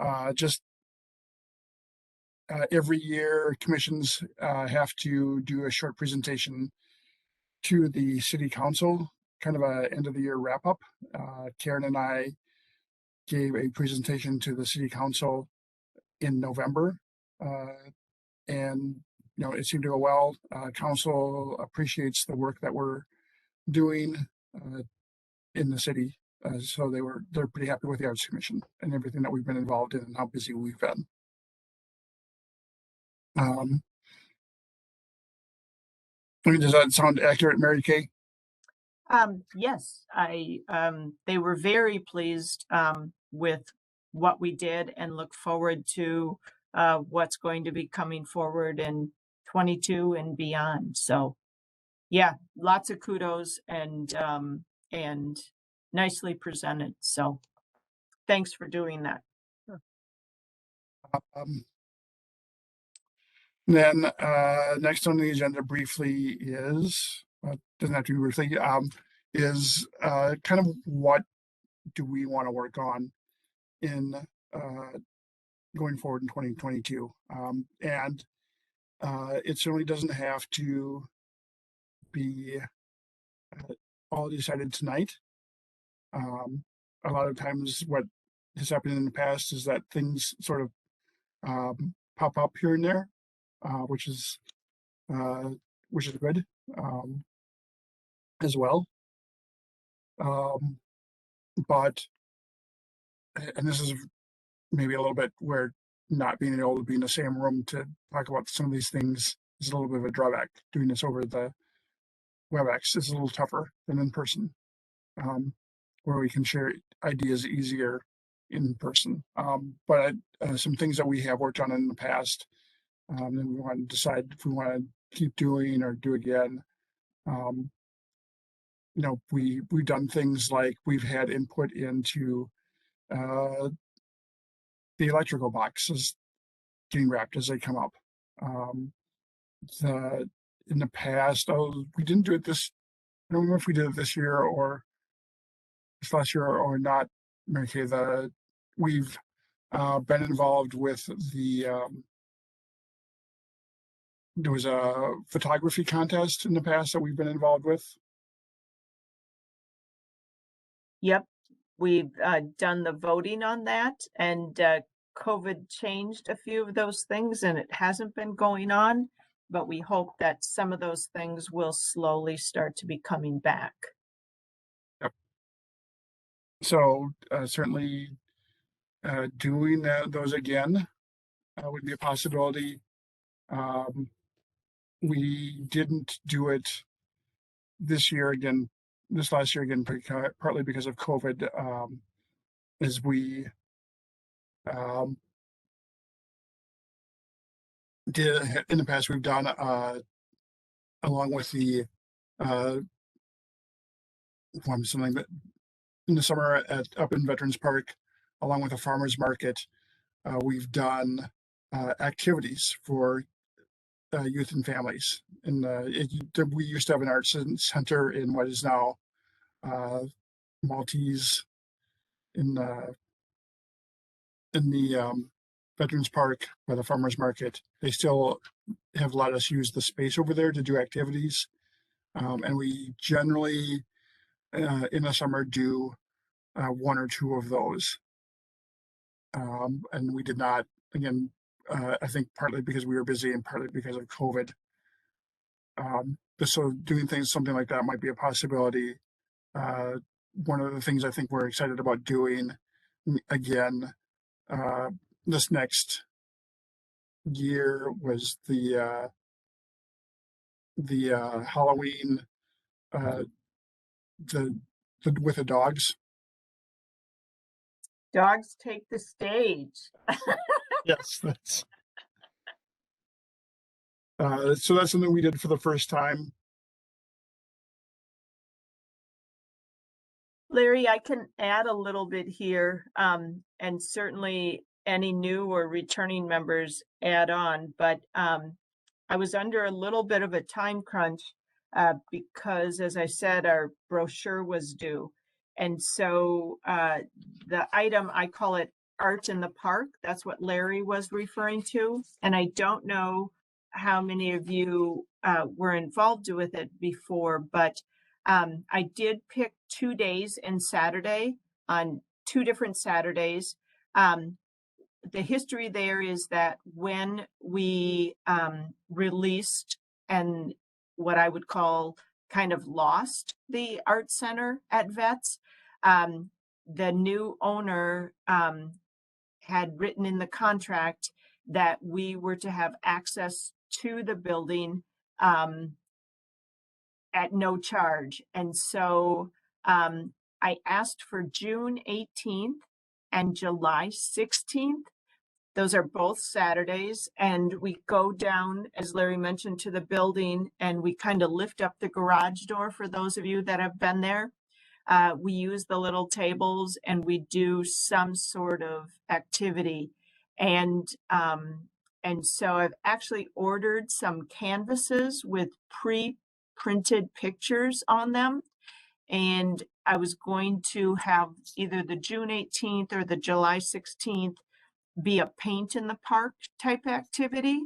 Every year, commissions have to do a short presentation to the City Council, kind of a end of the year wrap up. Karen and I gave a presentation to the City Council in November, and it seemed to go well. Council appreciates the work that we're doing in the city, so they're pretty happy with the Arts Commission and everything that we've been involved in and how busy we've been. Does that sound accurate, Mary Kay? Yes, they were very pleased with what we did and look forward to what's going to be coming forward in 22 and beyond. So yeah, lots of kudos and nicely presented. So thanks for doing that. Then next on the agenda briefly is, doesn't have to be briefly, is kind of what do we want to work on in going forward in 2022. And it certainly doesn't have to be all decided tonight. A lot of times what has happened in the past is that things sort of pop up here and there, which is good as well. But, and this is maybe a little bit where not being able to be in the same room to talk about some of these things is a little bit of a drawback. Doing this over the WebEx is a little tougher than in person, where we can share ideas easier in person. But some things that we have worked on in the past, and we want to decide if we want to keep doing or do again. We've done things like we've had input into the electrical boxes getting wrapped as they come up. In the past, we didn't do it this. I don't know if we did it this year or this last year or not. Mary Kay, we've been involved with the. There was a photography contest in the past that we've been involved with. Yep, we've done the voting on that, and COVID changed a few of those things, and it hasn't been going on, but we hope that some of those things will slowly start to be coming back. Yep. So certainly doing those again would be a possibility. We didn't do it this last year again, partly because of COVID, as we um, did in the past. We've done along with the something that in the summer up in Veterans Park, along with the farmers market, we've done activities for youth and families. And we used to have an arts center in what is now Maltese in the Veterans Park by the farmers market. They still have let us use the space over there to do activities, and we generally in the summer do one or two of those. And we did not, again, I think partly because we were busy and partly because of COVID. So doing something like that might be a possibility. One of the things I think we're excited about doing again this next year was the Halloween the with the dogs. Dogs take the stage. Yes, that's so that's something we did for the first time. Larry, I can add a little bit here, and certainly any new or returning members add on, but I was under a little bit of a time crunch because, as I said, our brochure was due. And so the item, I call it Art in the Park. That's what Larry was referring to. And I don't know how many of you were involved with it before, but I did pick 2 days and Saturday on 2 different Saturdays. The history there is that when we released and what I would call kind of lost the art center at Vets, the new owner had written in the contract that we were to have access to the building at no charge. And so I asked for June 18th and July 16th. Those are both Saturdays. And we go down, as Larry mentioned, to the building and we kind of lift up the garage door for those of you that have been there. We use the little tables and we do some sort of activity. And so I've actually ordered some canvases with pre-printed pictures on them. And I was going to have either the June 18th or the July 16th be a paint in the park type activity.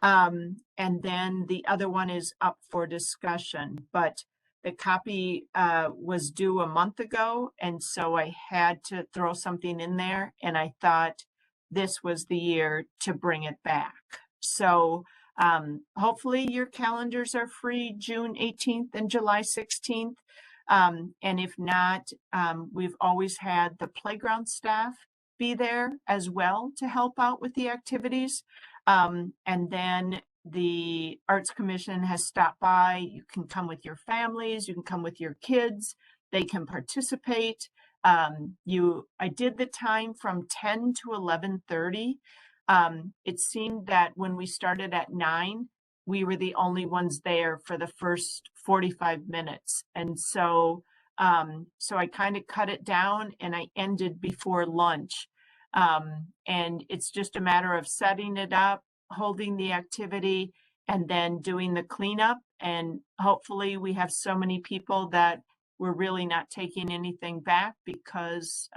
And then the other one is up for discussion, but the copy was due a month ago. And so I had to throw something in there and I thought this was the year to bring it back. So hopefully your calendars are free June 18th and July 16th. And if not, we've always had the playground staff be there as well to help out with the activities. And then the Arts Commission has stopped by. You can come with your families, you can come with your kids, they can participate. I did the time from 10 to 11:30. It seemed that when we started at 9, we were the only ones there for the first 45 minutes. And so I kind of cut it down and I ended before lunch. And it's just a matter of setting it up, holding the activity, and then doing the cleanup. And hopefully we have so many people that we're really not taking anything back because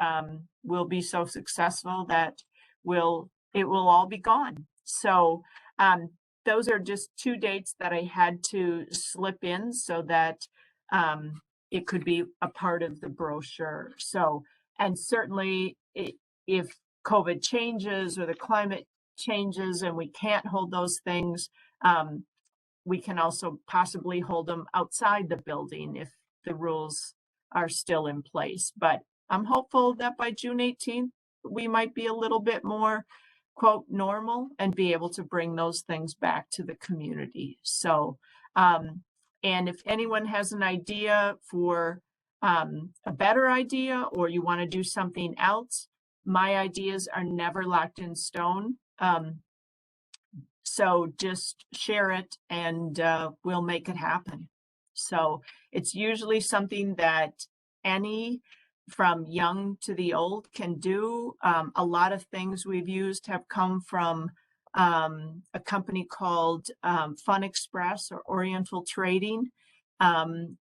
we'll be so successful that it will all be gone. So those are just 2 dates that I had to slip in so that it could be a part of the brochure. So, and certainly if COVID changes or the climate changes and we can't hold those things, we can also possibly hold them outside the building if the rules are still in place. But I'm hopeful that by June 18th, we might be a little bit more, quote, normal and be able to bring those things back to the community. So, and if anyone has an idea for a better idea, or you want to do something else, my ideas are never locked in stone. So just share it and we'll make it happen. So it's usually something that any from young to the old can do. A lot of things we've used have come from a company called Fun Express or Oriental Trading.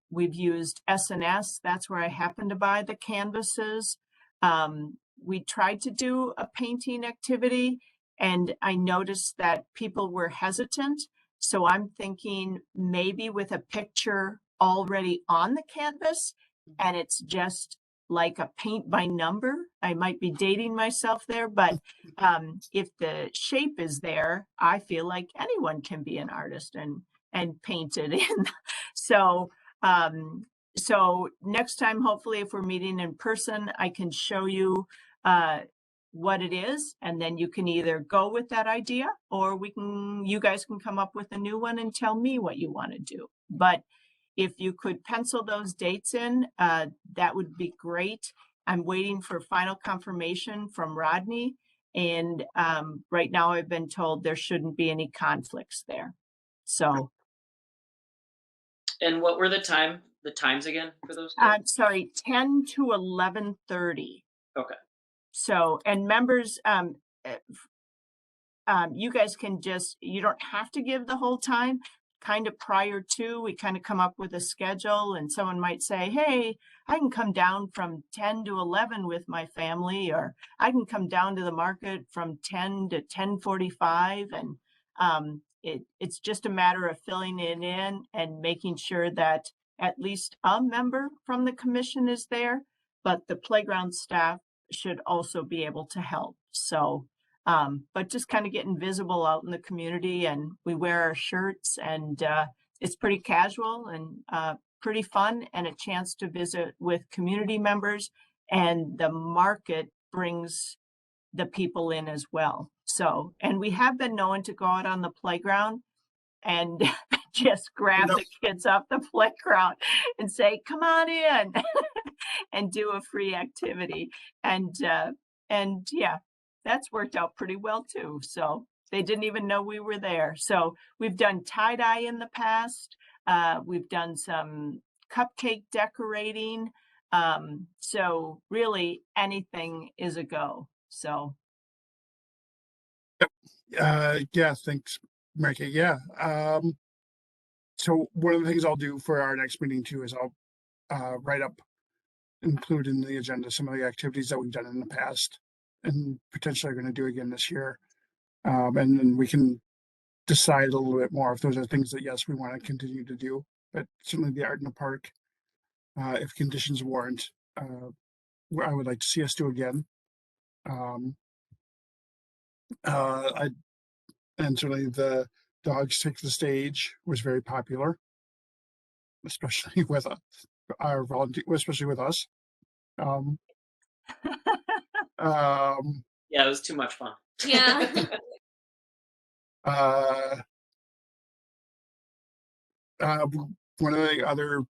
We've used S&S. That's where I happen to buy the canvases. We tried to do a painting activity, and I noticed that people were hesitant. So I'm thinking maybe with a picture already on the canvas, and it's just like a paint by number. I might be dating myself there, but if the shape is there, I feel like anyone can be an artist and paint it in. So so next time, hopefully, if we're meeting in person, I can show you what it is, and then you can either go with that idea, or you guys can come up with a new one and tell me what you want to do. But if you could pencil those dates in, that would be great. I'm waiting for final confirmation from Rodney, and right now I've been told there shouldn't be any conflicts there. So. And what were the times again for those? I'm sorry, 10 to 11:30. Okay. So, and members, you guys can you don't have to give the whole time. Kind of prior to, we kind of come up with a schedule, and someone might say, hey, I can come down from 10 to 11 with my family, or I can come down to the market from 10 to 10:45. And it's just a matter of filling it in and making sure that at least a member from the commission is there, but the playground staff should also be able to help. So, but just kind of getting visible out in the community, and we wear our shirts, and it's pretty casual and pretty fun, and a chance to visit with community members, and the market brings the people in as well. So, and we have been known to go out on the playground and just grab the kids off the playground and say, come on in and do a free activity. And yeah, that's worked out pretty well too. So they didn't even know we were there. So we've done tie-dye in the past. We've done some cupcake decorating. So really anything is a go. So. Yeah, thanks, Mary Kay. Yeah. So one of the things I'll do for our next meeting too is I'll include in the agenda some of the activities that we've done in the past and potentially are going to do again this year. And then we can decide a little bit more if those are things that, yes, we want to continue to do, but certainly the art in the park, if conditions warrant, I would like to see us do again. And certainly the Dogs Take the Stage was very popular, especially with our volunteer, especially with us. Yeah, it was too much fun. Yeah. One of the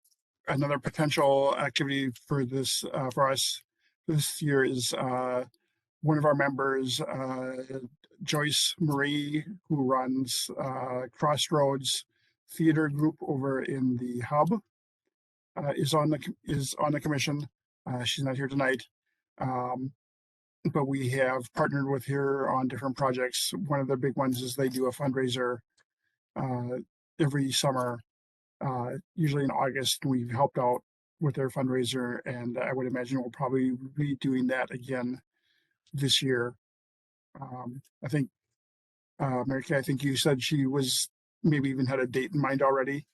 another potential activity for this for us this year is one of our members, Joyce Marie, who runs Crossroads Theater Group over in the Hub, is on the commission. She's not here tonight, but we have partnered with her on different projects. One of the big ones is they do a fundraiser every summer, usually in August. We've helped out with their fundraiser, and I would imagine we'll probably be doing that again this year. I think, Mary Kay, I think you said she was maybe even had a date in mind already.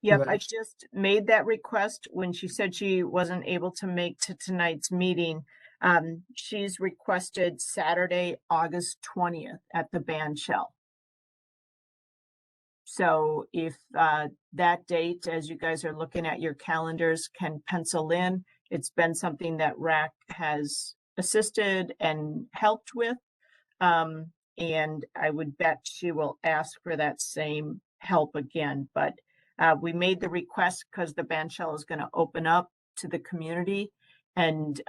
Yep, I just made that request when she said she wasn't able to make to tonight's meeting. She's requested Saturday, August 20th at the band shell. So if that date, as you guys are looking at your calendars, can pencil in, It's been something that RAC has assisted and helped with. And I would bet she will ask for that same help again. But we made the request because the band shell is going to open up to the community, and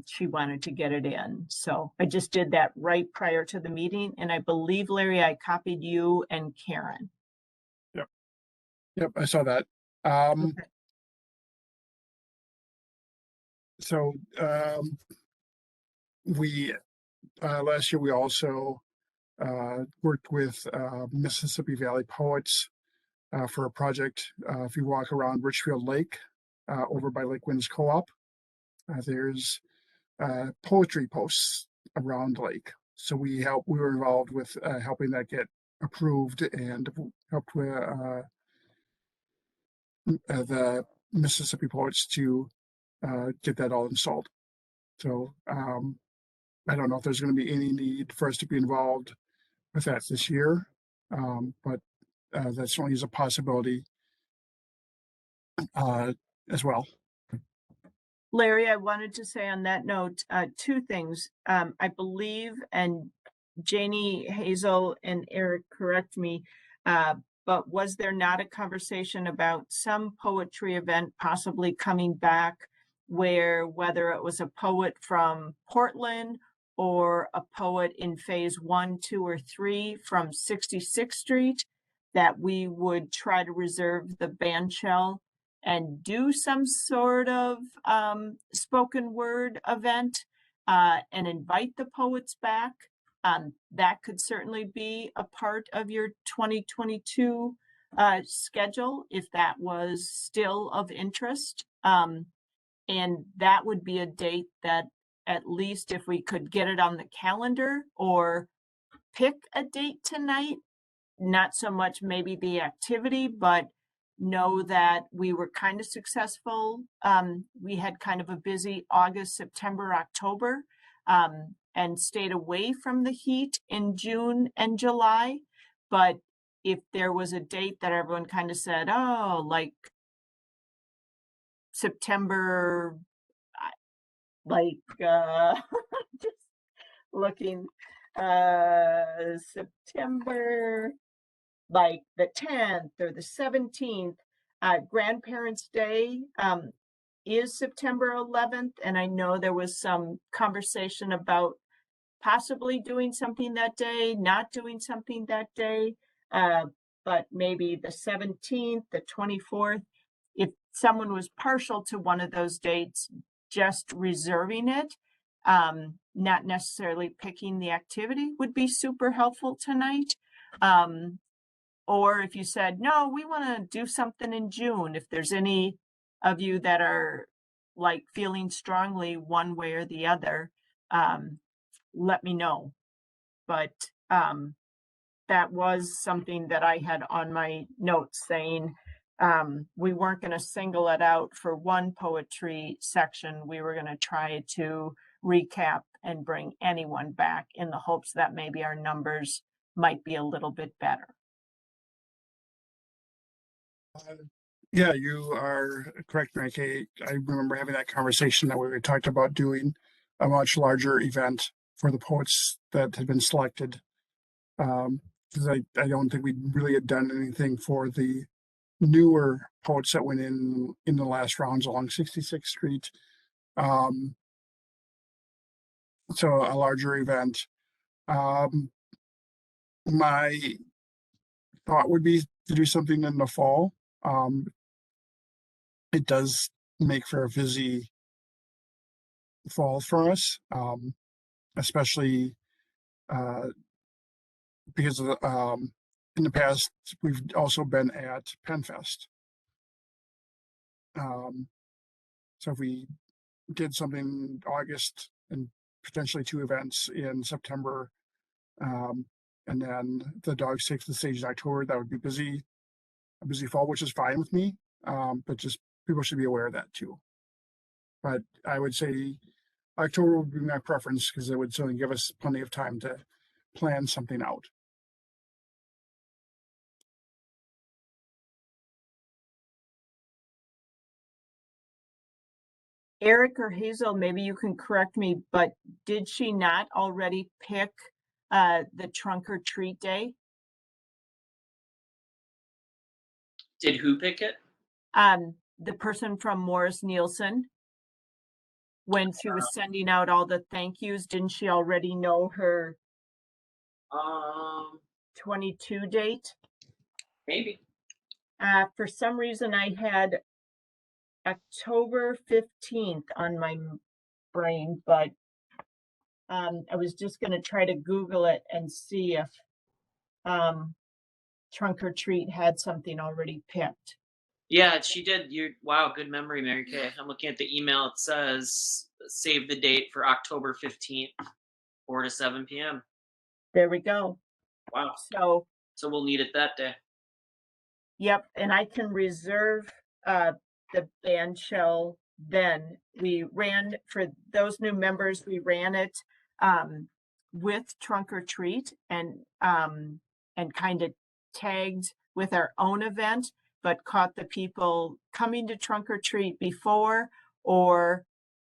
she wanted to get it in. So I just did that right prior to the meeting. And I believe, Larry, I copied you and Karen. Yep, I saw that. Okay. So we last year we also worked with Mississippi Valley Poets for a project. If you walk around Richfield Lake over by Lake Winds Co-op, there's poetry posts around the lake. So we were involved with helping that get approved and helped with the Mississippi Poets to get that all installed. So I don't know if there's going to be any need for us to be involved with that this year, but that certainly is a possibility as well. Larry, I wanted to say on that note, two things. I believe, and Janie, Hazel, and Eric, correct me, but was there not a conversation about some poetry event possibly coming back, where whether it was a poet from Portland or a poet in phase 1, 2, or 3 from 66th Street, that we would try to reserve the band shell and do some sort of spoken word event and invite the poets back? That could certainly be a part of your 2022 schedule if that was still of interest. And that would be a date that, at least if we could get it on the calendar or pick a date tonight, not so much maybe the activity, but know that we were kind of successful. We had kind of a busy August, September, October, and stayed away from the heat in June and July. But if there was a date that everyone kind of said, oh, like September, like just looking, September, like the 10th or the 17th. Grandparents' Day is September 11th, and I know there was some conversation about possibly doing something that day, not doing something that day, but maybe the 17th, the 24th. If someone was partial to one of those dates, just reserving it, not necessarily picking the activity, would be super helpful tonight. Or if you said, no, we want to do something in June, if there's any of you that are like feeling strongly one way or the other, let me know. But that was something that I had on my notes saying we weren't going to single it out for one poetry section. We were going to try to recap and bring anyone back in the hopes that maybe our numbers might be a little bit better. Yeah, you are correct, Mary Kay. I remember having that conversation that we talked about doing a much larger event for the poets that had been selected. Because I don't think we really had done anything for the newer poets that went in the last rounds along 66th Street. So a larger event. My thought would be to do something in the fall. It does make for a busy fall for us, especially because of in the past we've also been at PennFest. So if we did something in August and potentially 2 events in September, and then the dogs take the stage in October, that would be a busy fall, which is fine with me. But just people should be aware of that too. But I would say October would be my preference because it would certainly give us plenty of time to plan something out. Eric or Hazel, maybe you can correct me, but did she not already pick the trunk or treat day? Did who pick it? The person from Morris Nielsen, when she was sending out all the thank yous, didn't she already know her Um, 22 date? maybe. For some reason, I had October 15th on my brain, but I was just going to try to Google it and see if Trunk or Treat had something already picked. Yeah, she did. Wow, good memory, Mary Kay. I'm looking at the email. It says save the date for October 15th, 4 to 7 p.m. There we go. Wow. So we'll need it that day. yep, and I can reserve the band shell then. We ran, for those new members, we ran it with Trunk or Treat and kind of tagged with our own event, but caught the people coming to Trunk or Treat before or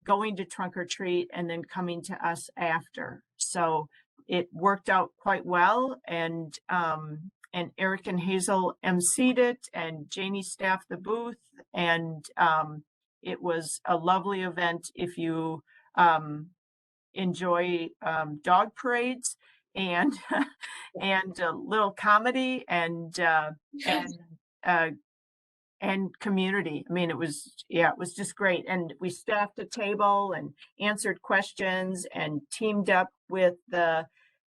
going to Trunk or Treat and then coming to us after. So it worked out quite well, and Eric and Hazel emceed it, and Janie staffed the booth, and it was a lovely event if you enjoy dog parades and and a little comedy and community. I mean, it was just great. And we staffed a table and answered questions and teamed up with the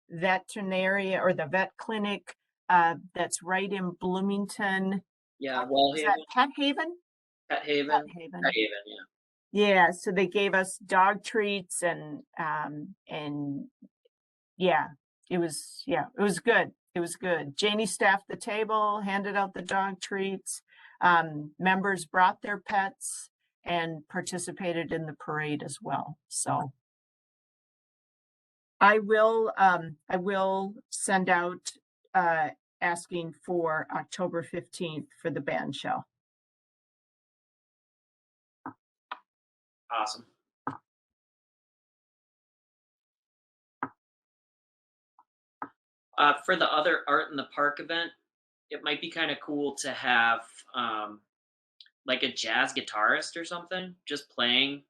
veterinarian or the vet clinic that's right in Bloomington. Yeah, Is Wilhelm. that Pet Haven? Pet Haven. Pet Haven. Pet Haven, yeah. Yeah, so they gave us dog treats and yeah, it was good. It was good. Janie staffed the table, handed out the dog treats. Members brought their pets and participated in the parade as well. So I will send out asking for October 15th for the band show. Awesome. For the other Art in the Park event, it might be kind of cool to have like a jazz guitarist or something just playing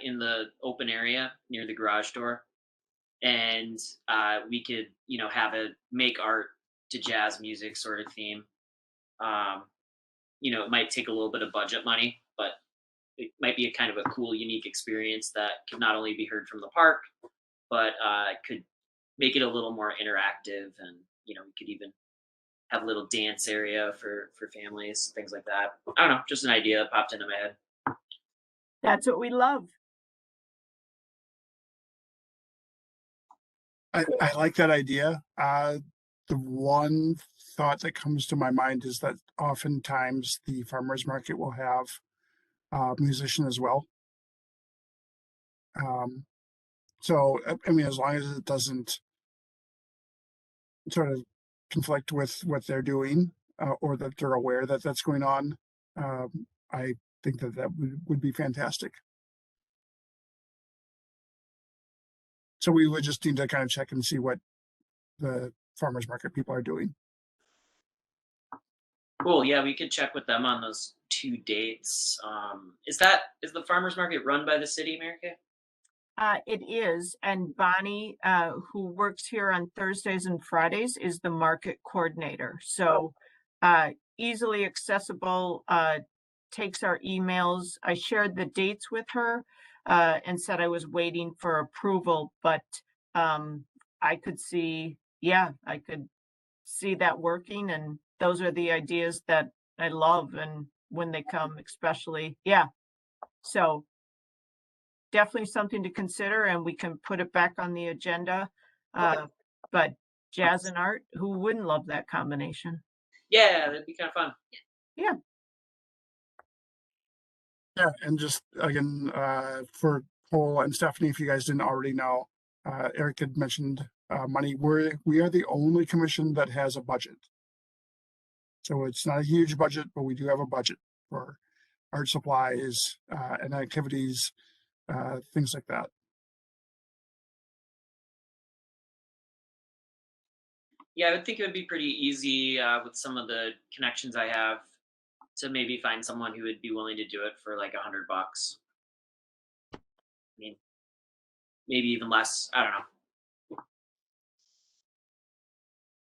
in the open area near the garage door. And we could, have a make art to jazz music sort of theme. It might take a little bit of budget money, but it might be a kind of a cool, unique experience that could not only be heard from the park, but could make it a little more interactive. And, we could even have a little dance area for families, things like that. I don't know, just an idea that popped into my head. That's what we love. I like that idea. The one thought that comes to my mind is that oftentimes the farmers market will have a musician as well. So, I mean, as long as it doesn't sort of conflict with what they're doing, or that they're aware that that's going on, I think that would be fantastic. So we would just need to kind of check and see what the farmers market people are doing. Cool. Yeah, we could check with them on those 2 dates. Is the farmers market run by the city, Mary Kay? It is, and Bonnie, who works here on Thursdays and Fridays, is the market coordinator. So easily accessible, takes our emails. I shared the dates with her and said I was waiting for approval, but I could see that working, and those are the ideas that I love, and when they come, especially, so definitely something to consider, and we can put it back on the agenda. But jazz and art, who wouldn't love that combination? Yeah, that'd be kind of fun. Yeah. Yeah, and just again, for Cole and Stephanie, if you guys didn't already know, Eric had mentioned money. We are the only commission that has a budget. So it's not a huge budget, but we do have a budget for art supplies and activities, things like that. Yeah, I would think it would be pretty easy with some of the connections I have to maybe find someone who would be willing to do it for like $100. I mean, maybe even less. I don't know.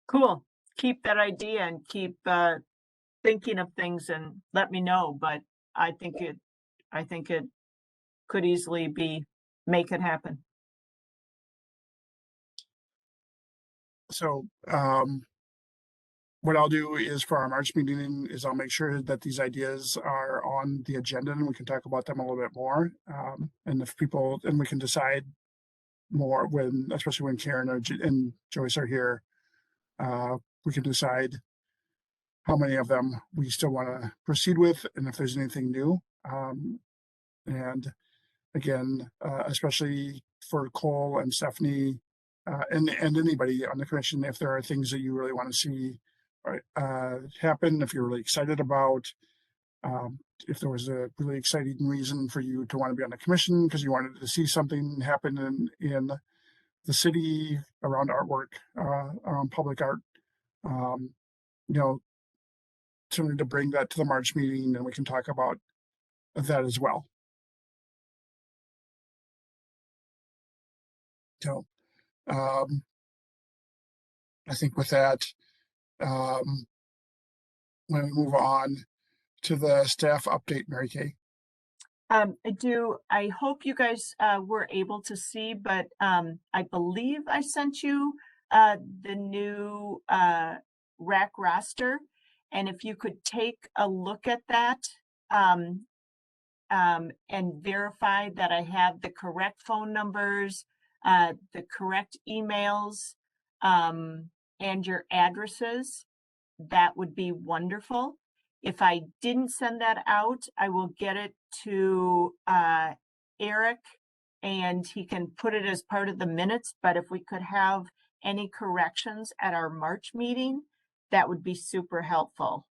Cool. Keep that idea and keep thinking of things and let me know. But I think it could easily be make it happen. So what I'll do is for our March meeting is I'll make sure that these ideas are on the agenda and we can talk about them a little bit more. And if people, and we can decide more when, especially when Karen and Joyce are here, we can decide how many of them we still want to proceed with and if there's anything new. And again, especially for Cole and Stephanie and anybody on the commission, if there are things that you really want to see happen, if you're really excited about, if there was a really exciting reason for you to want to be on the commission because you wanted to see something happen in the city around artwork, around public art, you know, something to bring that to the March meeting and we can talk about that as well. So I think with that, when we move on to the staff update, Mary Kay. I hope you guys were able to see, but I believe I sent you the new rack roster. And if you could take a look at that and verify that I have the correct phone numbers, the correct emails, and your addresses, that would be wonderful. If I didn't send that out, I will get it to Eric and he can put it as part of the minutes. But if we could have any corrections at our March meeting, that would be super helpful.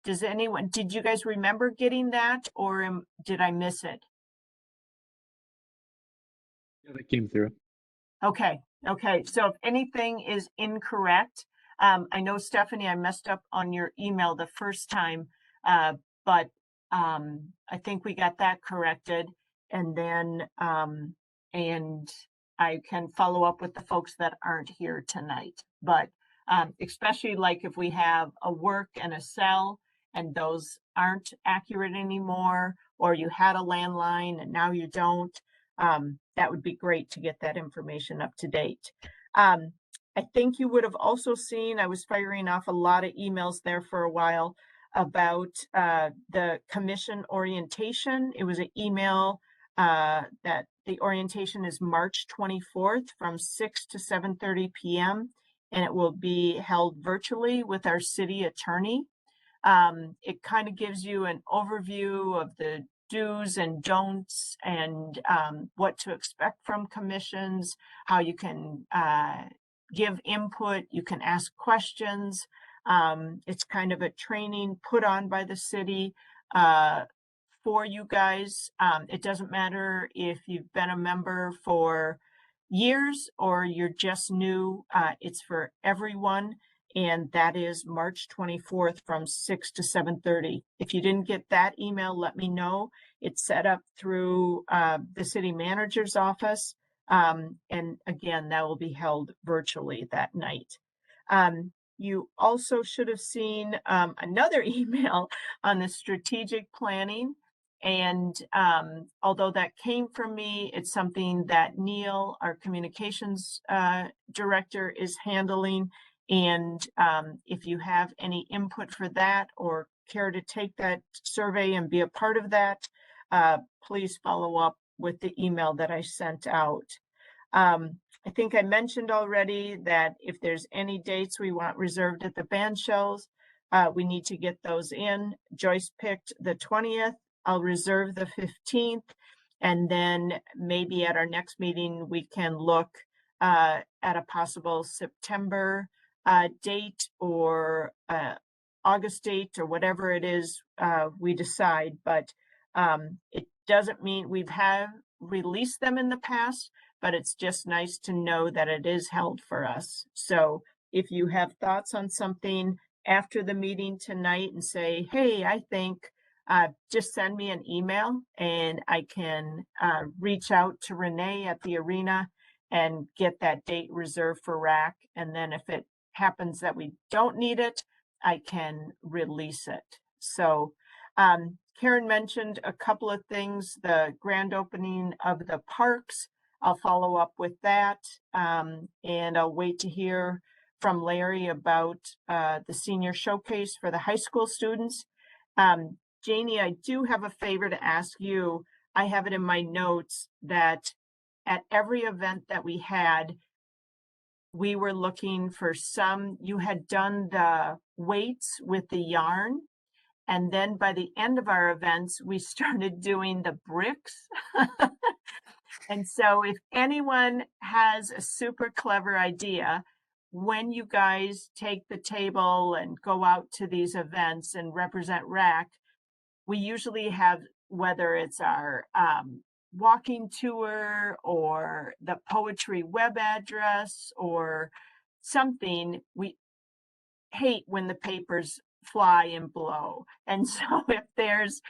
Did you guys remember getting that or did I miss it? Yeah, that came through. Okay. So if anything is incorrect, I know, Stephanie, I messed up on your email the first time, but I think we got that corrected. And then, and I can follow up with the folks that aren't here tonight. But especially like if we have a work and a cell and those aren't accurate anymore, or you had a landline and now you don't, that would be great to get that information up to date. I think you would have also seen, I was firing off a lot of emails there for a while about the commission orientation. It was an email that the orientation is March 24th from 6 to 7:30 p.m. and it will be held virtually with our city attorney. It kind of gives you an overview of the do's and don'ts and what to expect from commissions, how you can give input, you can ask questions. It's kind of a training put on by the city for you guys. It doesn't matter if you've been a member for years or you're just new, it's for everyone. And that is March 24th from 6 to 7:30. If you didn't get that email, let me know. It's set up through the city manager's office. And again, that will be held virtually that night. You also should have seen another email on the strategic planning. And although that came from me, it's something that Neil, our communications director, is handling. And if you have any input for that or care to take that survey and be a part of that, please follow up with the email that I sent out. I think I mentioned already that if there's any dates we want reserved at the band shells, we need to get those in. Joyce picked the 20th. I'll reserve the 15th. And then maybe at our next meeting, we can look at a possible September date or August date or whatever it is we decide, but it doesn't mean we've released them in the past, but it's just nice to know that it is held for us. So if you have thoughts on something after the meeting tonight and say, hey, I think, just send me an email and I can reach out to Renee at the arena and get that date reserved for RAC. And then if it happens that we don't need it, I can release it. So Karen mentioned a couple of things, the grand opening of the parks. I'll follow up with that. And I'll wait to hear from Larry about the senior showcase for the high school students. Janie, I do have a favor to ask you. I have it in my notes that at every event that we had, we were looking for you had done the weights with the yarn. And then by the end of our events, we started doing the bricks. And so if anyone has a super clever idea, when you guys take the table and go out to these events and represent RAC, we usually have, whether it's our walking tour or the poetry web address or something, we hate when the papers fly and blow. And so if there's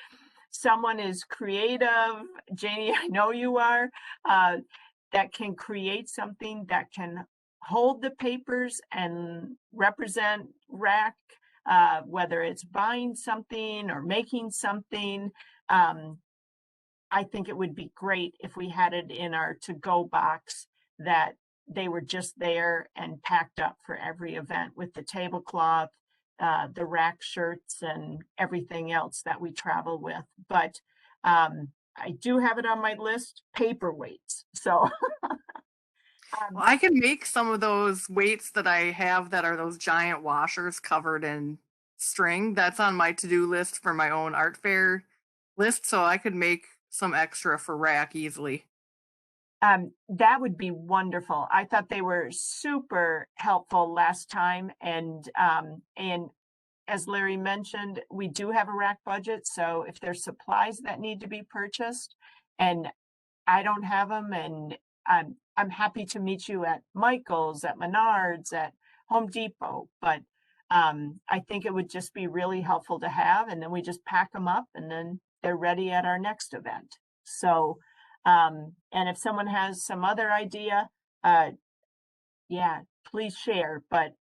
someone is creative, Janie, I know you are, that can create something that can hold the papers and represent RAC, whether it's buying something or making something. I think it would be great if we had it in our to-go box that they were just there and packed up for every event with the tablecloth, the RAC shirts and everything else that we travel with. But I do have it on my list, paperweights. So Well, I can make some of those weights that I have that are those giant washers covered in string. That's on my to-do list for my own art fair list, so I could make some extra for RAC easily. That would be wonderful. I thought they were super helpful last time, and as Larry mentioned, we do have a RAC budget. So if there's supplies that need to be purchased, and I don't have them, and I'm happy to meet you at Michael's, at Menards, at Home Depot. But I think it would just be really helpful to have, and then we just pack them up, and then they're ready at our next event. So, and if someone has some other idea, yeah, please share. But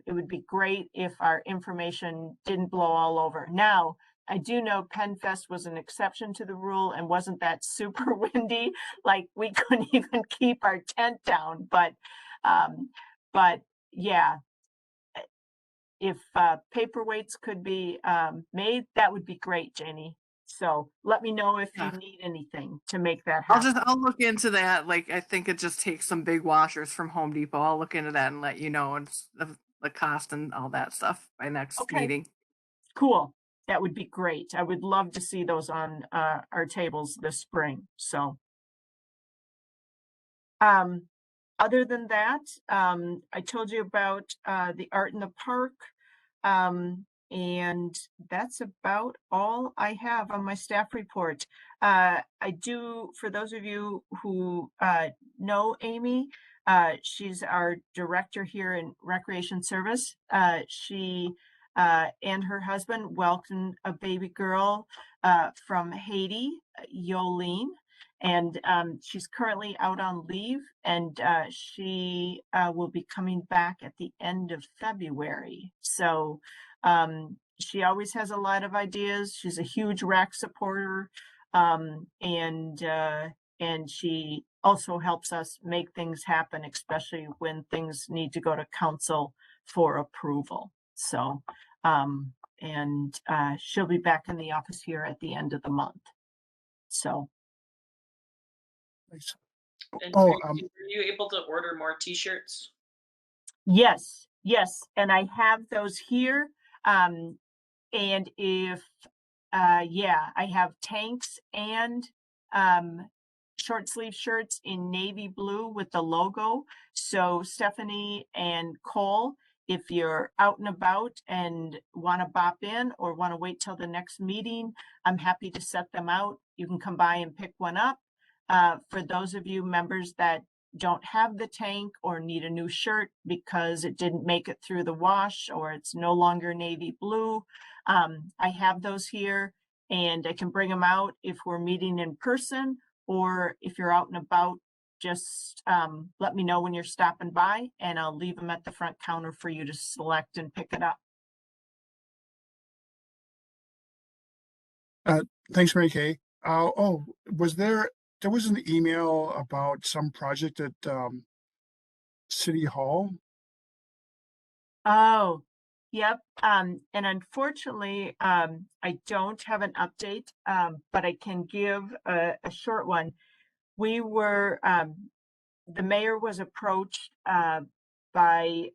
it would be great if our information didn't blow all over. Now, I do know PennFest was an exception to the rule and wasn't that super windy, like we couldn't even keep our tent down. But yeah, if paperweights could be made, that would be great, Janie. So let me know if you need anything to make that happen. I'll look into that. Like, I think it just takes some big washers from Home Depot. I'll look into that and let you know the cost and all that stuff by next meeting. Cool. That would be great. I would love to see those on our tables this spring. So other than that, I told you about the art in the park. And that's about all I have on my staff report. I do, for those of you who know Amy, she's our director here in Recreation Service. She and her husband welcomed a baby girl from Haiti, Yolene. And she's currently out on leave, and she will be coming back at the end of February. So she always has a lot of ideas. She's a huge RAC supporter, and she also helps us make things happen, especially when things need to go to council for approval. So, and she'll be back in the office here at the end of the month. So. And were you able to order more t-shirts? Yes, and I have those here. And if yeah, I have tanks and short sleeve shirts in navy blue with the logo. So Stephanie and Cole, if you're out and about and want to bop in or want to wait till the next meeting, I'm happy to set them out. You can come by and pick one up. For those of you members that don't have the tank or need a new shirt because it didn't make it through the wash or it's no longer navy blue, I have those here and I can bring them out if we're meeting in person, or if you're out and about, just let me know when you're stopping by and I'll leave them at the front counter for you to select and pick it up. Thanks, Mary Kay. Oh, there was an email about some project at City Hall? Oh, yep. And unfortunately, I don't have an update, but I can give a short one. We were, the mayor was approached by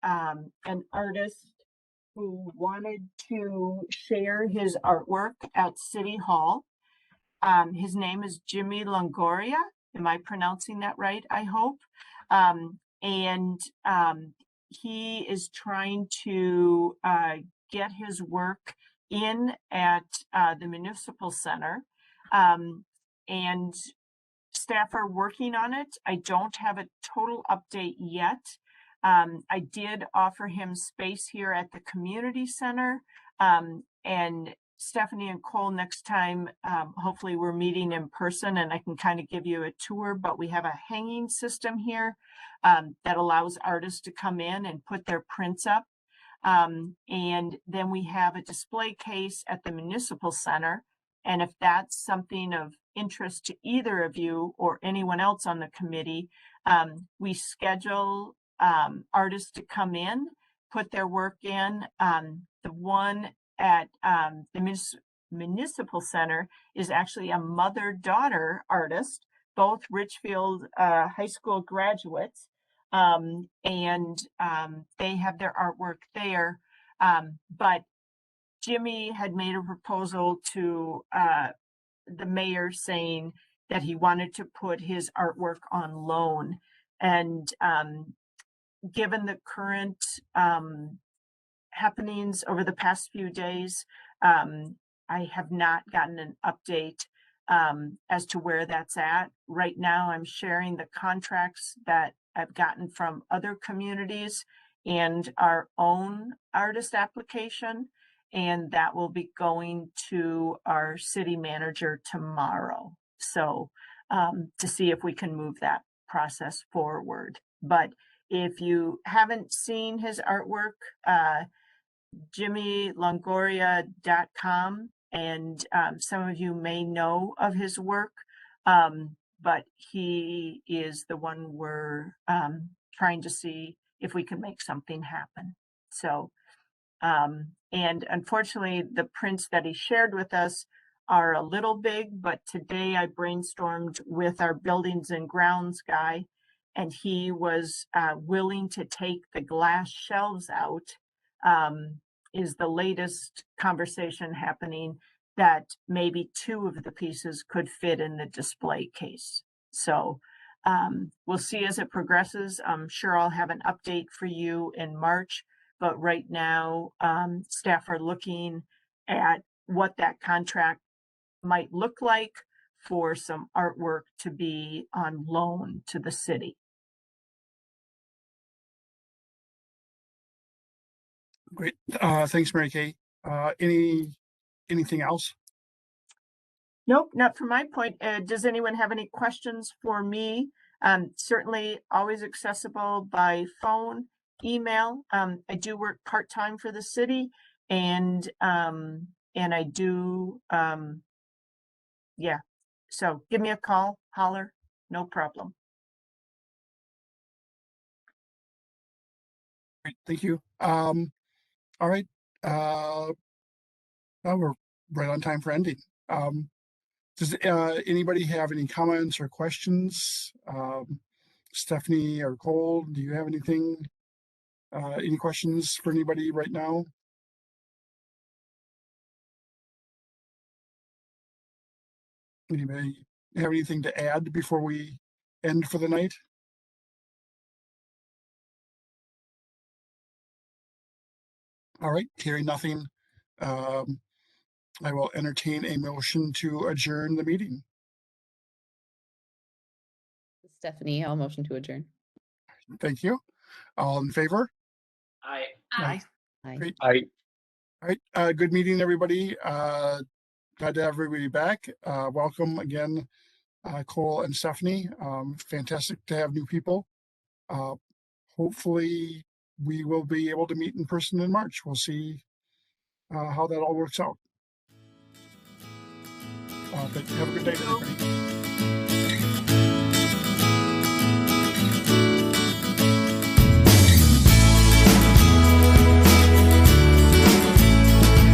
an artist who wanted to share his artwork at City Hall. His name is Jimmy Longoria. Am I pronouncing that right? I hope. And he is trying to get his work in at the municipal center. And staff are working on it. I don't have a total update yet. I did offer him space here at the community center. And Stephanie and Cole, next time, hopefully we're meeting in person and I can kind of give you a tour, but we have a hanging system here that allows artists to come in and put their prints up. And then we have a display case at the municipal center. And if that's something of interest to either of you or anyone else on the committee, we schedule artists to come in, put their work in. The one at the municipal center is actually a mother-daughter artist, both Richfield High School graduates, and they have their artwork there. But Jimmy had made a proposal to the mayor saying that he wanted to put his artwork on loan. And given the current happenings over the past few days, I have not gotten an update as to where that's at. Right now, I'm sharing the contracts that I've gotten from other communities and our own artist application, and that will be going to our city manager tomorrow. So to see if we can move that process forward. But if you haven't seen his artwork, jimmylongoria.com, and some of you may know of his work, but he is the one we're trying to see if we can make something happen. So, and unfortunately, the prints that he shared with us are a little big, but today I brainstormed with our buildings and grounds guy, and he was willing to take the glass shelves out. Is the latest conversation happening that maybe 2 of the pieces could fit in the display case. So we'll see as it progresses. I'm sure I'll have an update for you in March, but right now staff are looking at what that contract might look like for some artwork to be on loan to the city. Great. Thanks, Mary Kay. Anything else? Nope, not from my point. Does anyone have any questions for me? Certainly always accessible by phone, email. I do work part-time for the city, and I do, yeah. So give me a call, holler, no problem. Great, thank you. All right. Well, we're right on time for ending. Does anybody have any comments or questions? Stephanie or Cole, do you have anything? Any questions for anybody right now? Anybody have anything to add before we end for the night? All right, hearing nothing, I will entertain a motion to adjourn the meeting. Stephanie, I'll motion to adjourn. Thank you. All in favor? I Aye. Aye. Great. I All right, good meeting, everybody. Glad to have everybody back. Welcome again, Cole and Stephanie. Fantastic to have new people. Hopefully we will be able to meet in person in March. We'll see how that all works out. But have a good day, everybody.